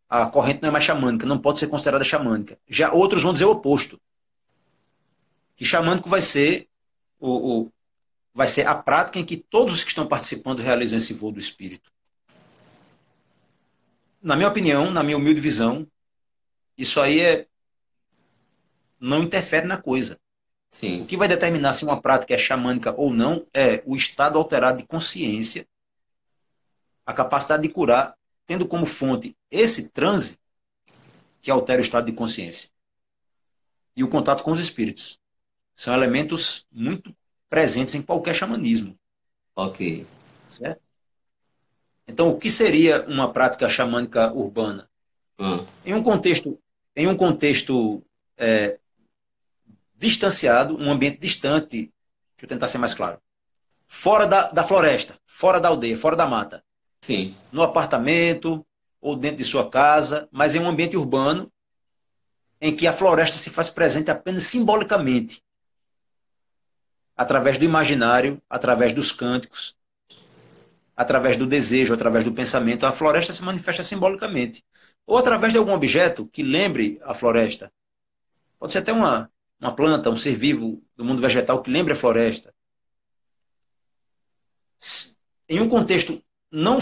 a corrente não é mais xamânica, não pode ser considerada xamânica. Já outros vão dizer o oposto, que xamânico vai ser a prática em que todos os que estão participando realizam esse voo do espírito. Na minha opinião, na minha humilde visão, isso aí não interfere na coisa. O sim. que vai determinar se uma prática é xamânica ou não é o estado alterado de consciência, a capacidade de curar, tendo como fonte esse transe que altera o estado de consciência e o contato com os espíritos. São elementos muito presentes em qualquer xamanismo, Ok. certo? Então, o que seria uma prática xamânica urbana? Ah, Em um contexto é, distanciado, um ambiente distante, deixa eu tentar ser mais claro, fora da floresta, fora da aldeia, fora da mata, sim. no apartamento ou dentro de sua casa, mas em um ambiente urbano em que a floresta se faz presente apenas simbolicamente, através do imaginário, através dos cânticos, através do desejo, através do pensamento. A floresta se manifesta simbolicamente. Ou através de algum objeto que lembre a floresta. Pode ser até uma planta, um ser vivo do mundo vegetal que lembre a floresta. Em um contexto não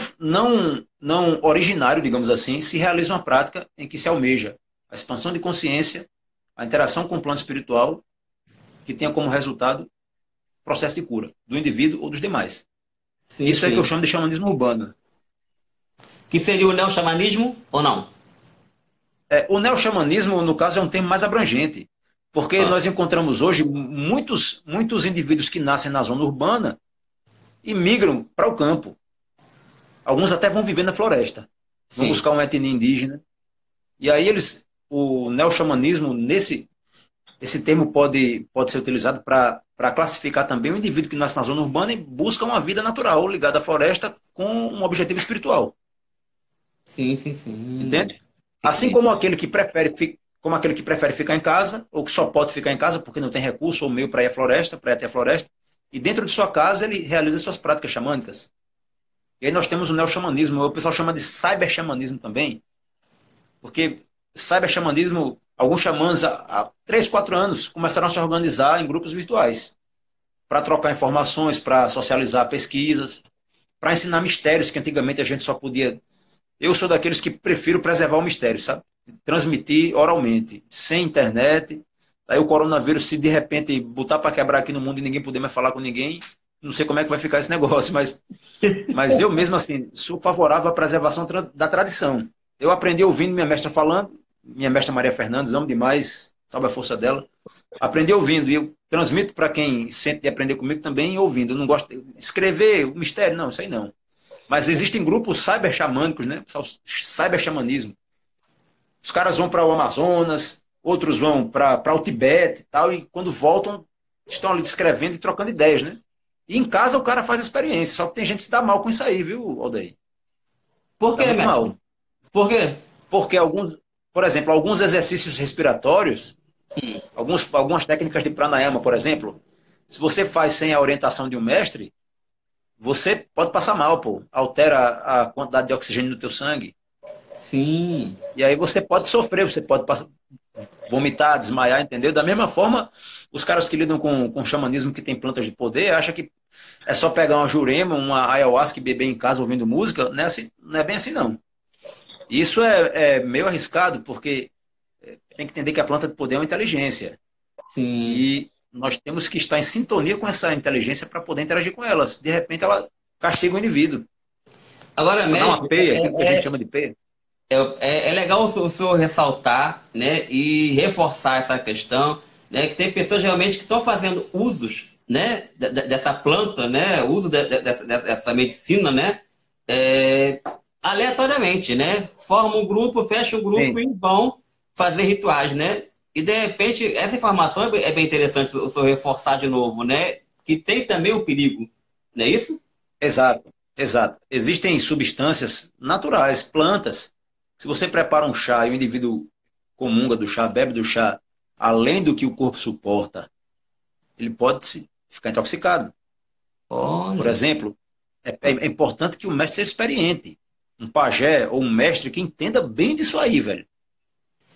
originário, digamos assim, se realiza uma prática em que se almeja a expansão de consciência, a interação com o plano espiritual, que tenha como resultado o processo de cura do indivíduo ou dos demais. Sim, Isso é que eu sim. chamo de xamanismo urbano. Que seria o neo-xamanismo ou não? O neoxamanismo, no caso, é um termo mais abrangente, porque Ah, nós encontramos hoje muitos indivíduos que nascem na zona urbana e migram para o campo. Alguns até vão viver na floresta, vão sim. buscar uma etnia indígena. E aí o neoxamanismo, esse termo pode ser utilizado para classificar também o indivíduo que nasce na zona urbana e busca uma vida natural ligada à floresta com um objetivo espiritual. Sim, sim, sim. Entende? Assim Entendi. como aquele que prefere ficar em casa, ou que só pode ficar em casa porque não tem recurso ou meio para ir à floresta, para ir até a floresta, e dentro de sua casa ele realiza suas práticas xamânicas. E aí nós temos o neo-xamanismo, o pessoal chama de cyber-xamanismo também, porque cyber-xamanismo, alguns xamãs há 3, 4 anos começaram a se organizar em grupos virtuais, para trocar informações, para socializar pesquisas, para ensinar mistérios que antigamente a gente só podia. Eu sou daqueles que prefiro preservar o mistério, sabe? Transmitir oralmente, sem internet, Aí o coronavírus, se de repente botar para quebrar aqui no mundo e ninguém puder mais falar com ninguém, não sei como é que vai ficar esse negócio, mas eu mesmo, assim, sou favorável à preservação da tradição. Eu aprendi ouvindo minha mestra falando, minha mestra Maria Fernandes, amo demais, salve a força dela. Aprendi ouvindo, e eu transmito para quem sente de aprender comigo também ouvindo. Eu não gosto de escrever o mistério, não, isso aí não. Mas existem grupos cyber-xamânicos, né? Cyber-xamanismo. Os caras vão para o Amazonas, outros vão para o Tibete e tal, e quando voltam, estão ali descrevendo e trocando ideias, né? E em casa o cara faz a experiência, só que tem gente que se dá mal com isso aí, viu, Aldair? Por Se dá quê, muito mestre? mal. Por quê? Porque por exemplo, alguns exercícios respiratórios, algumas técnicas de pranayama, por exemplo, se você faz sem a orientação de um mestre, você pode passar mal, pô. Altera a quantidade de oxigênio no teu sangue. Sim. E aí você pode sofrer, você pode vomitar, desmaiar, entendeu? Da mesma forma, os caras que lidam com xamanismo, que tem plantas de poder, acham que é só pegar uma jurema, uma ayahuasca e beber em casa ouvindo música. Não é, assim, não é bem assim, não. Isso é meio arriscado, porque tem que entender que a planta de poder é uma inteligência. Sim. E nós temos que estar em sintonia com essa inteligência para poder interagir com ela. De repente, ela castiga o indivíduo. Agora, Ela dá uma mestre, peia, aquilo que a gente chama de peia. é legal o senhor ressaltar, né, e reforçar essa questão, né, que tem pessoas realmente que estão fazendo usos, né, dessa planta, né, uso dessa medicina, né, é, aleatoriamente, né, formam um grupo, fecham um grupo Sim, e vão fazer rituais, né, e de repente essa informação é bem interessante o senhor reforçar de novo, né, que tem também o perigo, não é isso? exato, exato. Existem substâncias naturais, plantas. Se você prepara um chá e o indivíduo comunga do chá, bebe do chá, além do que o corpo suporta, ele pode ficar intoxicado. Por Olha, exemplo, é importante que o mestre seja experiente. Um pajé ou um mestre que entenda bem disso aí, velho.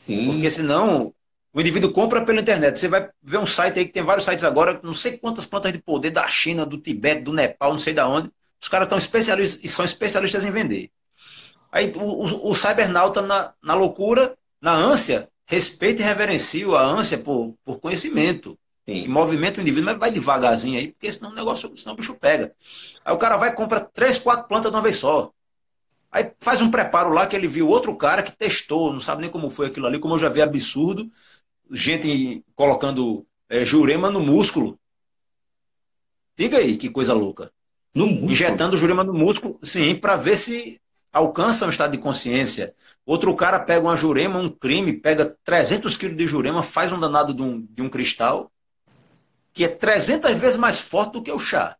Porque sim, senão o indivíduo compra pela internet. Você vai ver um site aí que tem vários sites agora, não sei quantas plantas de poder da China, do Tibete, do Nepal, não sei da onde. Os caras estão especialistas e são especialistas em vender. Aí o cybernauta na loucura, na ânsia, respeita e reverencia a ânsia por conhecimento. Que sim. movimenta o indivíduo, mas vai devagarzinho aí, porque senão o negócio, senão o bicho pega. Aí o cara vai e compra 3, 4 plantas de uma vez só. Aí faz um preparo lá que ele viu outro cara que testou, não sabe nem como foi aquilo ali, como eu já vi absurdo, gente colocando jurema no músculo. Diga aí, que coisa louca. No músculo? Injetando jurema no músculo, sim, para ver se alcança um estado de consciência. Outro cara pega uma jurema, um crime, pega 300 quilos de jurema, faz um danado de um cristal, que é 300 vezes mais forte do que o chá.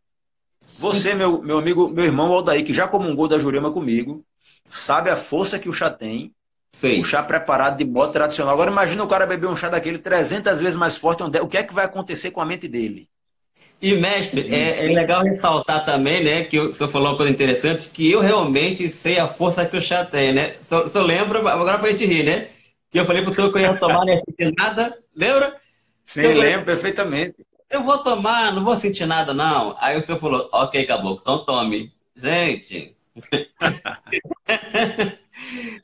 Sim, Você, meu amigo, meu irmão Aldair, que já comungou da jurema comigo, sabe a força que o chá tem, o sei. chá preparado de modo tradicional. Agora imagina o cara beber um chá daquele 300 vezes mais forte, o que é que vai acontecer com a mente dele? E, mestre, Não é tem. legal ressaltar também, né, que o senhor falou uma coisa interessante, que eu realmente sei a força que o chá tem, né? O senhor lembra, agora pra gente rir, né? Que eu falei pro senhor que eu ia tomar, não ia sentir nada, lembra? Que Sim, eu falei, lembro perfeitamente. eu vou tomar, não vou sentir nada, não. Aí o senhor falou, ok, caboclo, então tome. Gente,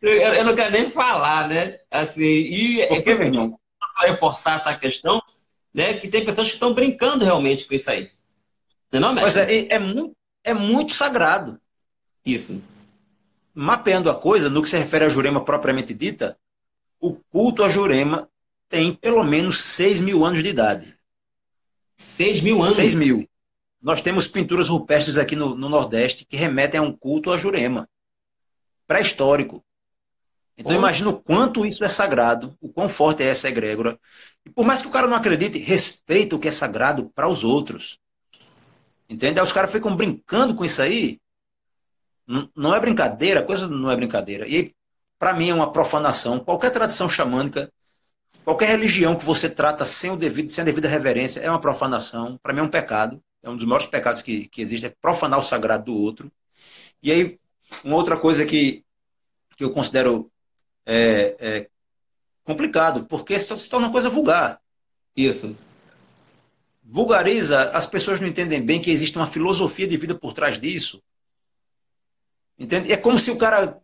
eu não quero nem falar, né? Assim, e é Por por quê, isso meu que eu irmão? quero reforçar essa questão, né, que tem pessoas que estão brincando realmente com isso aí. Não é não, Pois é, mestre? é muito sagrado. Isso. Mapeando a coisa, no que se refere a Jurema propriamente dita, o culto a Jurema tem pelo menos 6 mil anos de idade. 6.000 anos. 6 mil. Nós temos pinturas rupestres aqui no Nordeste que remetem a um culto a Jurema, pré-histórico. Então Poxa, imagina o quanto isso é sagrado, o quão forte é essa egrégora. E por mais que o cara não acredite, respeita o que é sagrado para os outros. Entende? Aí os caras ficam brincando com isso aí. Não é brincadeira, a coisa não é brincadeira. E para mim é uma profanação. Qualquer tradição xamânica, qualquer religião que você trata sem a devida reverência é uma profanação. Para mim é um pecado. É um dos maiores pecados que existe, é profanar o sagrado do outro. E aí, uma outra coisa que eu considero complicado, porque se torna uma coisa vulgar. isso. Vulgariza, as pessoas não entendem bem que existe uma filosofia de vida por trás disso. Entende? É como se o cara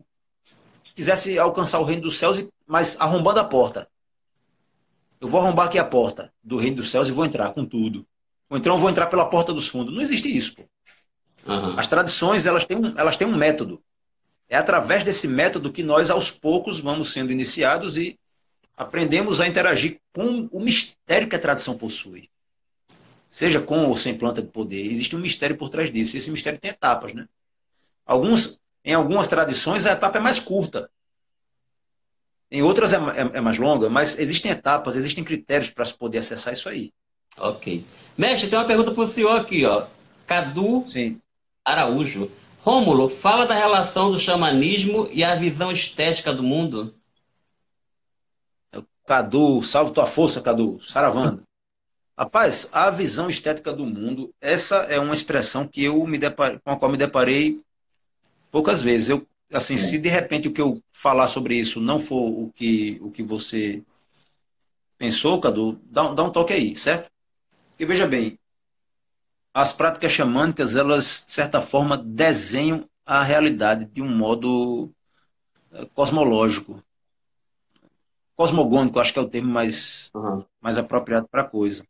quisesse alcançar o reino dos céus, mas arrombando a porta. eu vou arrombar aqui a porta do reino dos céus e vou entrar com tudo. Ou então eu vou entrar pela porta dos fundos. Não existe isso, pô. Aham. As tradições, elas têm um método. É através desse método que nós, aos poucos, vamos sendo iniciados e aprendemos a interagir com o mistério que a tradição possui. Seja com ou sem planta de poder, existe um mistério por trás disso. E esse mistério tem etapas, né? Em algumas tradições, a etapa é mais curta. Em outras é mais longa, mas existem etapas, existem critérios para se poder acessar isso aí. Ok. Mestre, tem uma pergunta para o senhor aqui, ó. Cadu Sim. Araújo. Rômulo, fala da relação do xamanismo e a visão estética do mundo. Cadu, salve tua força, Cadu. Saravanda. Rapaz, a visão estética do mundo, essa é uma expressão que com a qual me deparei poucas vezes. Assim, se de repente o que eu falar sobre isso não for o que você pensou, Cadu, dá um toque aí, certo? Porque veja bem, as práticas xamânicas, elas, de certa forma, desenham a realidade de um modo cosmológico. Cosmogônico, acho que é o termo Uhum. mais apropriado para a coisa.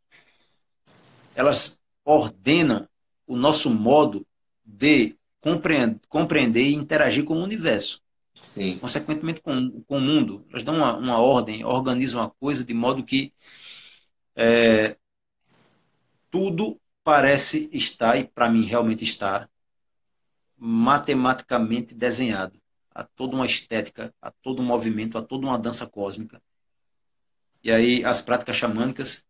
Elas ordenam o nosso modo de compreender e interagir com o universo. Sim. Consequentemente com o mundo. Elas dão uma ordem, organizam a coisa de modo que tudo parece estar, e para mim realmente está, matematicamente desenhado. Há toda uma estética, há todo um movimento, há toda uma dança cósmica. E aí as práticas xamânicas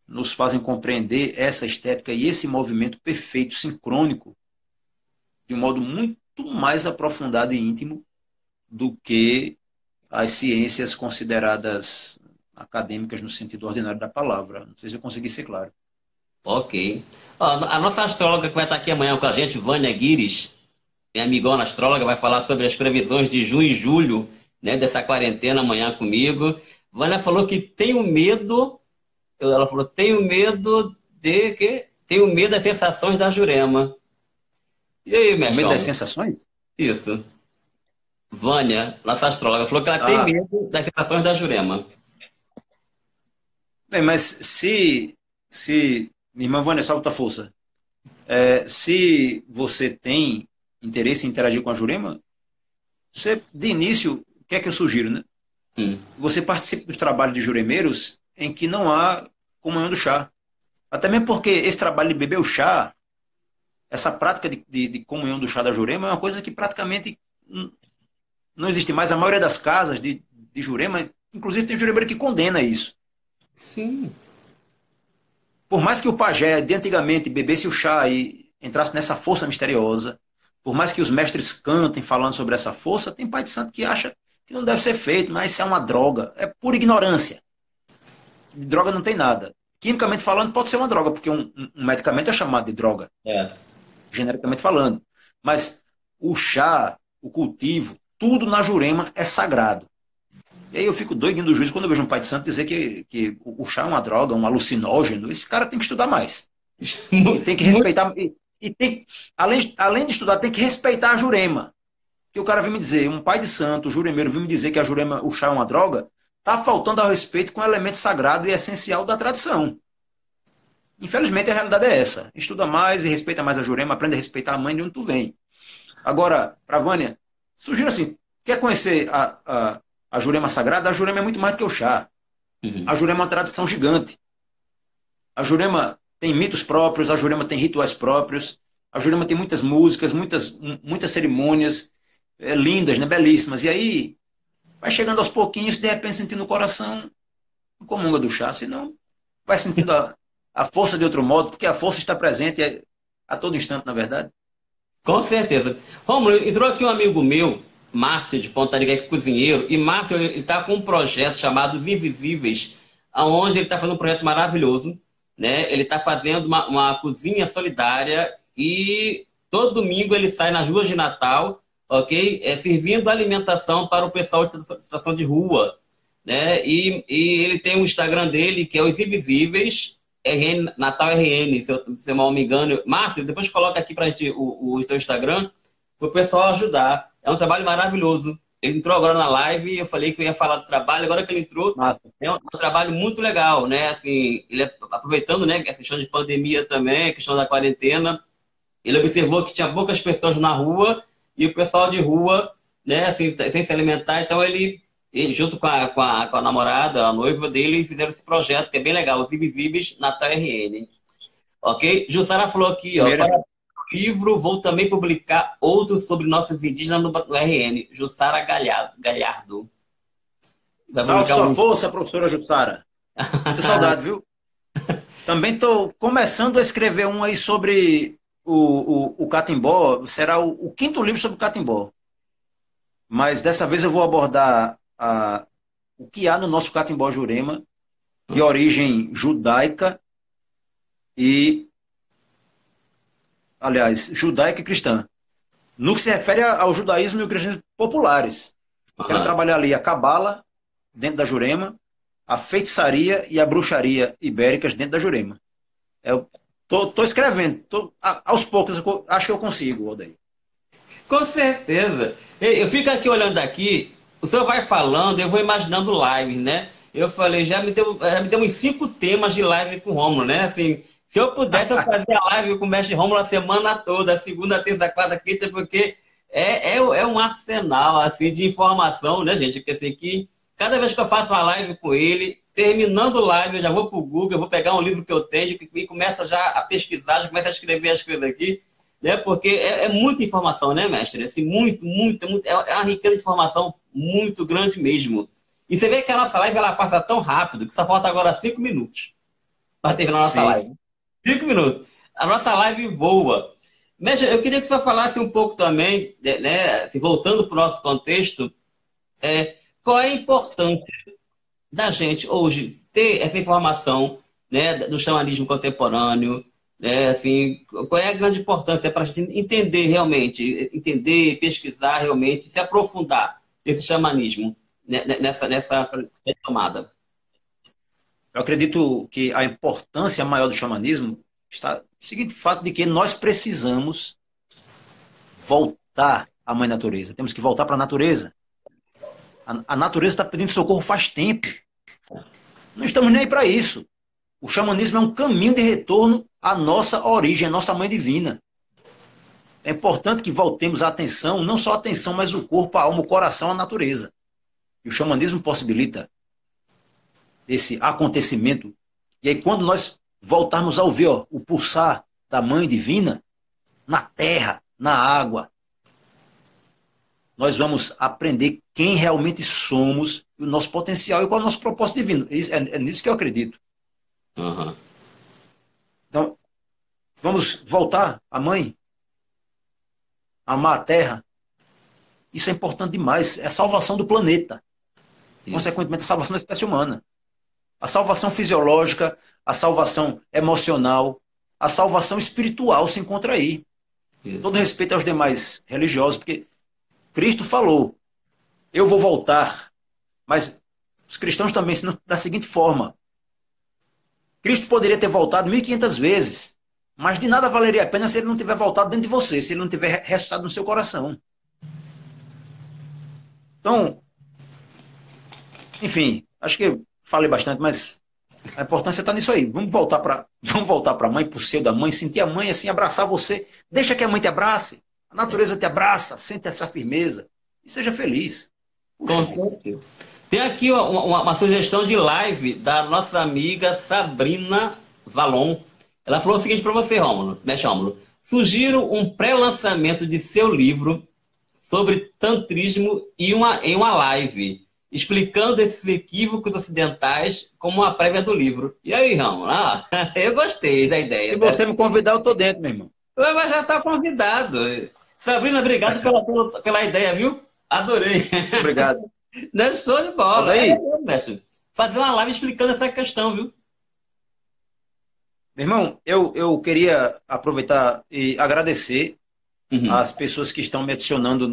nos fazem compreender essa estética e esse movimento perfeito, sincrônico, de um modo muito mais aprofundado e íntimo do que as ciências consideradas acadêmicas no sentido ordinário da palavra. Não sei se eu consegui ser claro. Ok. Ó, a nossa astróloga que vai estar aqui amanhã com a gente, Vânia Guires, minha amigona astróloga, vai falar sobre as previsões de junho e julho, né, dessa quarentena amanhã comigo. Vânia falou que tem o medo, ela falou, tenho medo de quê? Tenho medo das sensações da Jurema. E aí, O medo das Mechão? sensações? Isso. Vânia, nossa astróloga, falou que ela tem Ah, medo das sensações da Jurema. bem, mas minha irmã Vânia, salve tua força. Se você tem interesse em interagir com a Jurema, você, de início, o que é que eu sugiro, né? Hum. Você participe dos trabalhos de juremeiros em que não há comunhão do chá. Até mesmo porque esse trabalho de beber o chá, essa prática de comunhão do chá da Jurema é uma coisa que praticamente não existe mais. A maioria das casas de Jurema, inclusive tem juremeiro que condena isso. Sim. Por mais que o pajé de antigamente bebesse o chá e entrasse nessa força misteriosa, por mais que os mestres cantem falando sobre essa força, tem pai de santo que acha que não deve ser feito, mas isso é uma droga. É pura ignorância. De droga não tem nada. Quimicamente falando, pode ser uma droga, porque um medicamento é chamado de droga, É. genericamente falando. Mas o chá, o cultivo, tudo na Jurema é sagrado. E aí eu fico doidinho do juiz quando eu vejo um pai de santo dizer que o chá é uma droga, um alucinógeno. Esse cara tem que estudar mais. E tem que Muito. respeitar. Além de estudar, tem que respeitar a Jurema. Que o cara vem me dizer, um pai de santo, o juremeiro, vem me dizer que a Jurema, o chá é uma droga, tá faltando ao respeito com o elemento sagrado e essencial da tradição. Infelizmente a realidade é essa. Estuda mais e respeita mais a Jurema, aprende a respeitar a mãe de onde tu vem. Agora, para Vânia, sugiro assim, quer conhecer a Jurema sagrada? A Jurema é muito mais do que o chá. Uhum. A Jurema é uma tradição gigante. A Jurema tem mitos próprios, a Jurema tem rituais próprios, a Jurema tem muitas músicas, muitas cerimônias lindas, né, belíssimas. E aí vai chegando aos pouquinhos, de repente sentindo o coração, comunga do chá, senão vai sentindo a força de outro modo, porque a força está presente a todo instante, na verdade. Com certeza. Rômulo, entrou aqui um amigo meu, Márcio de Ponta Negra, que é cozinheiro, e Márcio ele está com um projeto chamado Os Invisíveis, onde ele está fazendo um projeto maravilhoso, né? Ele está fazendo uma cozinha solidária e todo domingo ele sai nas ruas de Natal, ok? Servindo alimentação para o pessoal de situação de rua, né? E ele tem um Instagram dele que é Os Invisíveis, RN, Natal RN, se eu não me engano. Márcio, depois coloca aqui pra gente o teu Instagram, para o pessoal ajudar. É um trabalho maravilhoso. Ele entrou agora na live, eu falei que eu ia falar do trabalho, agora que ele entrou, Massa. é um trabalho muito legal, né? Assim, ele aproveitando, né, a questão de pandemia também, a questão da quarentena, ele observou que tinha poucas pessoas na rua e o pessoal de rua, né, assim, sem se alimentar, então ele junto com a namorada, a noiva dele, fizeram esse projeto que é bem legal, os Ibivibes Natal RN. Ok? Jussara falou aqui, ó, Primeira. para o livro, vou também publicar outros sobre nossos indígenas no RN. Jussara Galhardo. Vai Salve publicar sua um. força, professora Jussara. Muita saudade, viu? Também estou começando a escrever um aí sobre o catimbó. Será o quinto livro sobre o catimbó. Mas dessa vez eu vou abordar o que há no nosso catimbó Jurema, de origem judaica e, aliás, judaica e cristã. No que se refere ao judaísmo e o cristianismo populares. Quero Aham. trabalhar ali a cabala dentro da Jurema, a feitiçaria e a bruxaria ibéricas dentro da Jurema. Eu tô escrevendo, aos poucos, acho que eu consigo, Odair. Com certeza. Eu fico aqui olhando aqui, o senhor vai falando, eu vou imaginando lives, né? Eu falei, já me deu uns 5 temas de live com o Rômulo, né? Assim, se eu pudesse, eu fazia live com o mestre Rômulo a semana toda, segunda, terça, quarta, quinta, porque é um arsenal, assim, de informação, né, gente? Porque assim, que cada vez que eu faço uma live com ele, terminando live, eu já vou pro Google, eu vou pegar um livro que eu tenho e começa já a pesquisar, já começa a escrever as coisas aqui, né? Porque é muita informação, né, mestre? Assim, muito, é uma riqueza de informação muito grande mesmo. E você vê que a nossa live ela passa tão rápido que só falta agora 5 minutos para terminar a nossa Sim. live. 5 minutos. A nossa live voa. Mestre, eu queria que você falasse um pouco também, né, assim, voltando para o nosso contexto, qual é a importância da gente hoje ter essa informação, né, do xamanismo contemporâneo, né, assim, qual é a grande importância para a gente entender realmente, entender, pesquisar realmente, se aprofundar nesse xamanismo, né, nessa retomada. Eu acredito que a importância maior do xamanismo está no seguinte fato de que nós precisamos voltar à mãe natureza. Temos que voltar para a natureza. A natureza está pedindo socorro faz tempo. Não estamos nem aí para isso. O xamanismo é um caminho de retorno à nossa origem, à nossa mãe divina. É importante que voltemos a atenção, não só a atenção, mas o corpo, a alma, o coração, a natureza. E o xamanismo possibilita esse acontecimento. E aí, quando nós voltarmos a ouvir o pulsar da mãe divina, na terra, na água, nós vamos aprender quem realmente somos, o nosso potencial e qual é o nosso propósito divino. É nisso que eu acredito. Uhum. Então, vamos voltar à mãe, amar a terra. Isso é importante demais. É a salvação do planeta. Isso, Consequentemente, a salvação da espécie humana. A salvação fisiológica, a salvação emocional, a salvação espiritual se encontra aí. Todo isso. respeito aos demais religiosos, porque Cristo falou, eu vou voltar. Mas os cristãos também ensinam da seguinte forma. Cristo poderia ter voltado 1500 vezes, mas de nada valeria a pena se ele não tiver voltado dentro de você, se ele não tiver ressuscitado no seu coração. Então, enfim, acho que falei bastante, mas a importância está nisso aí. Vamos voltar para a mãe, para o seio da mãe, sentir a mãe assim, abraçar você. Deixa que a mãe te abrace. A natureza te abraça, sente essa firmeza e seja feliz. Puxa Com vida. certeza. Tem aqui uma sugestão de live da nossa amiga Sabrina Valon. Ela falou o seguinte para você, Rômulo, mexe Rômulo. Sugiro um pré-lançamento de seu livro sobre tantrismo em uma live, explicando esses equívocos ocidentais como uma prévia do livro. E aí, Rômulo? Ah, eu gostei da Se ideia, né? você me convidar, eu estou dentro, meu irmão. Mas já está convidado. Sabrina, obrigado pela ideia, viu? Adorei. Obrigado. Não, show de bola. Odaí, Mestre. Fazer uma live explicando essa questão, viu? meu irmão, eu queria aproveitar e agradecer Uhum. as pessoas que estão me adicionando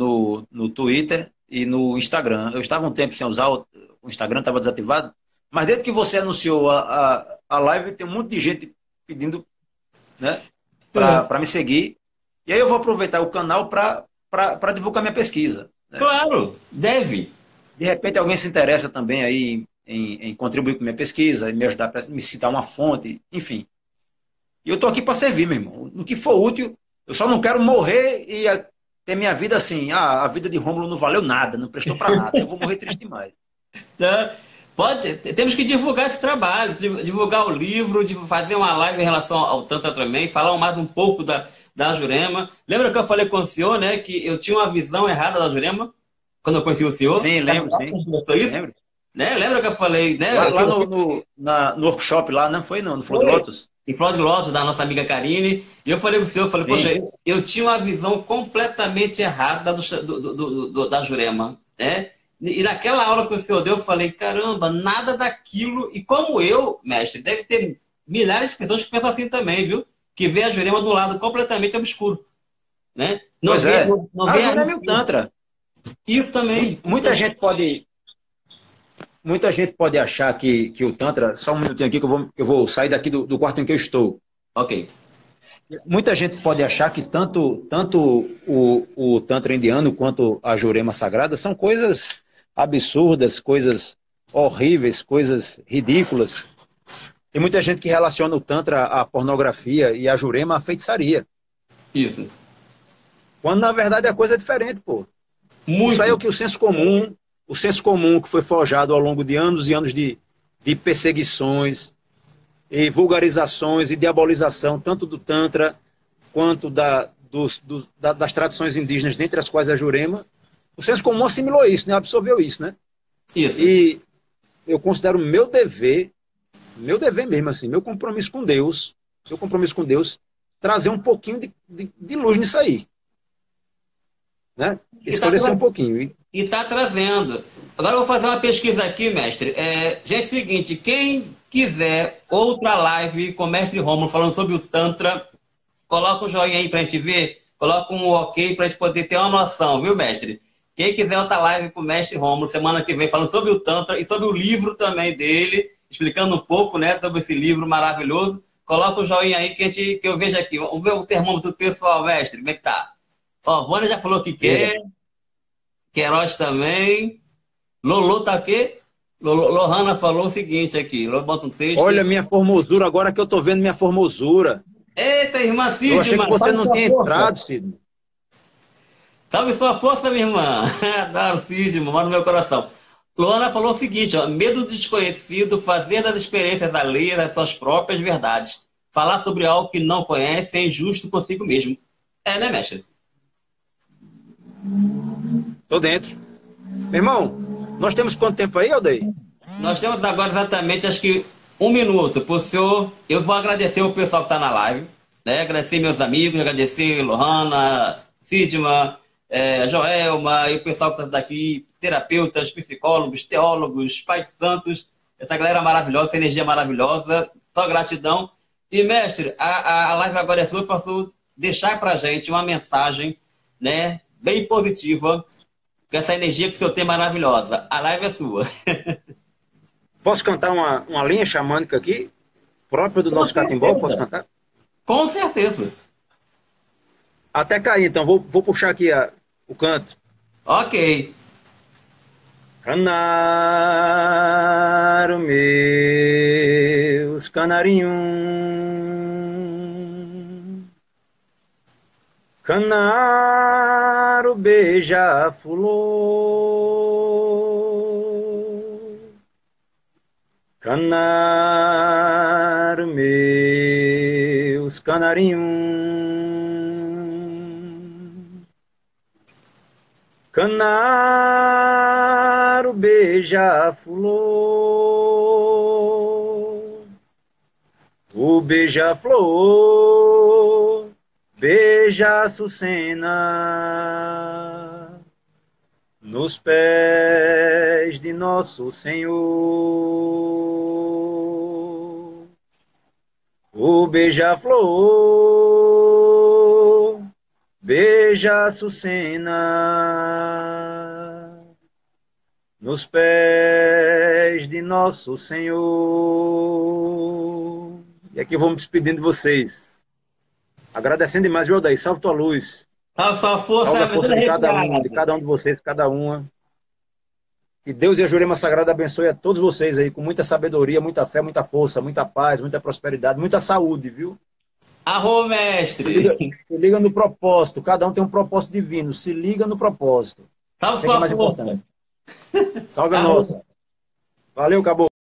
no Twitter e no Instagram. Eu estava um tempo sem usar, o Instagram estava desativado, mas desde que você anunciou a live, tem um monte de gente pedindo, né, É. para me seguir. E aí eu vou aproveitar o canal para divulgar minha pesquisa. né? Claro, deve. De repente alguém se interessa também aí em contribuir com minha pesquisa, em me ajudar a me citar uma fonte, enfim. E eu estou aqui para servir, meu irmão. No que for útil, eu só não quero morrer e ter minha vida assim. Ah, a vida de Rômulo não valeu nada, não prestou para nada. Eu vou morrer triste demais. Né? Temos que divulgar esse trabalho, divulgar o livro, fazer uma live em relação ao Tantra também, falar mais um pouco da Jurema. Lembra que eu falei com o senhor, né, que eu tinha uma visão errada da Jurema, quando eu conheci o senhor? Sim, lembro, sim. Isso? Lembro. Né? Lembra que eu falei, né? Lá no workshop lá, não foi não, no Flor de Lótus? Em Flor de Lótus, da nossa amiga Karine, e eu falei com o senhor, eu falei, Sim. poxa, eu tinha uma visão completamente errada da Jurema, né? E naquela aula que o senhor deu, eu falei, caramba, nada daquilo, e como eu, mestre, deve ter milhares de pessoas que pensam assim também, viu? Que vê a Jurema de um lado completamente obscuro, né? Não Pois vê, é. não A vê Jurema e o Tantra. isso também. Muita gente pode achar que o Tantra. Só um minutinho aqui que eu vou sair daqui do quarto em que eu estou. Ok. Muita gente pode achar que tanto o Tantra indiano quanto a Jurema Sagrada são coisas absurdas, coisas horríveis, coisas ridículas. Tem muita gente que relaciona o Tantra à pornografia e a Jurema à feitiçaria. Isso. Quando na verdade a coisa é diferente, pô. Muito. Isso aí é o que o senso comum que foi forjado ao longo de anos e anos de perseguições e vulgarizações e diabolização, tanto do Tantra quanto das tradições indígenas, dentre as quais a Jurema. O senso comum assimilou isso, né? Absorveu isso, né? Isso. E eu considero meu dever mesmo assim, meu compromisso com Deus, trazer um pouquinho de luz nisso aí. Né? Esclarecer um pouquinho. E está trazendo. Agora eu vou fazer uma pesquisa aqui, mestre. Gente, é o seguinte, quem quiser outra live com o mestre Rômulo falando sobre o Tantra, coloca um joinha aí para a gente ver, coloca um ok para a gente poder ter uma noção, viu, mestre? Quem quiser outra live com o mestre Rômulo, semana que vem, falando sobre o Tantra e sobre o livro também dele, explicando um pouco, né, sobre esse livro maravilhoso, coloca um joinha aí que eu vejo aqui. Vamos ver o termômetro do pessoal, mestre, como é que tá? Ó, Vânia já falou que quer, Queiroz também, Lolo tá aqui? Lohana falou o seguinte aqui, bota um texto. Olha minha formosura, agora que eu tô vendo minha formosura. Eita, irmã Cid, eu achei que você não tinha entrado, Cid. Salve sua força, minha irmã. Adoro, Cid, mora no meu coração. Luana falou o seguinte, ó, medo do desconhecido, fazer das experiências alheias as suas próprias verdades. Falar sobre algo que não conhece é injusto consigo mesmo. É, né, mestre? Tô dentro. Meu irmão, nós temos quanto tempo aí, Aldeir? Nós temos agora exatamente, acho que 1 minuto. Por senhor, eu vou agradecer o pessoal que está na live, né? Agradecer meus amigos, agradecer Lohana, Sidma, Joelma e o pessoal que está daqui, terapeutas, psicólogos, teólogos, pais santos, essa galera maravilhosa, essa energia maravilhosa, só gratidão. E, mestre, a live agora é sua, posso deixar para a gente uma mensagem, né, bem positiva, com essa energia que o senhor tem maravilhosa. A live é sua. Posso cantar uma linha xamânica aqui? Própria do nosso catimbó? Posso cantar? Com certeza. Até cair, então. Vou puxar aqui o canto. Ok. Canaro, meus canarinhos. Canaro, beija-flor. Canaro, meus canarinhos. Canaro, beija-flor. O beija-flor beija a açucena nos pés de nosso Senhor. O beija-flor beija a açucena nos pés de nosso Senhor. E aqui eu vou me despedindo de vocês. Agradecendo demais, viu, Aldair? Salve tua luz. Salve sua força, Salve a força de arrepiada. cada um de vocês, cada uma. Que Deus e a Jurema Sagrada abençoe a todos vocês aí, com muita sabedoria, muita fé, muita força, muita paz, muita prosperidade, muita saúde, viu? Arro, Se liga, mestre. se liga no propósito, cada um tem um propósito divino, se liga no propósito. Salve Isso é que é sua mais força. importante. Salve a Arro. nossa. Valeu, acabou.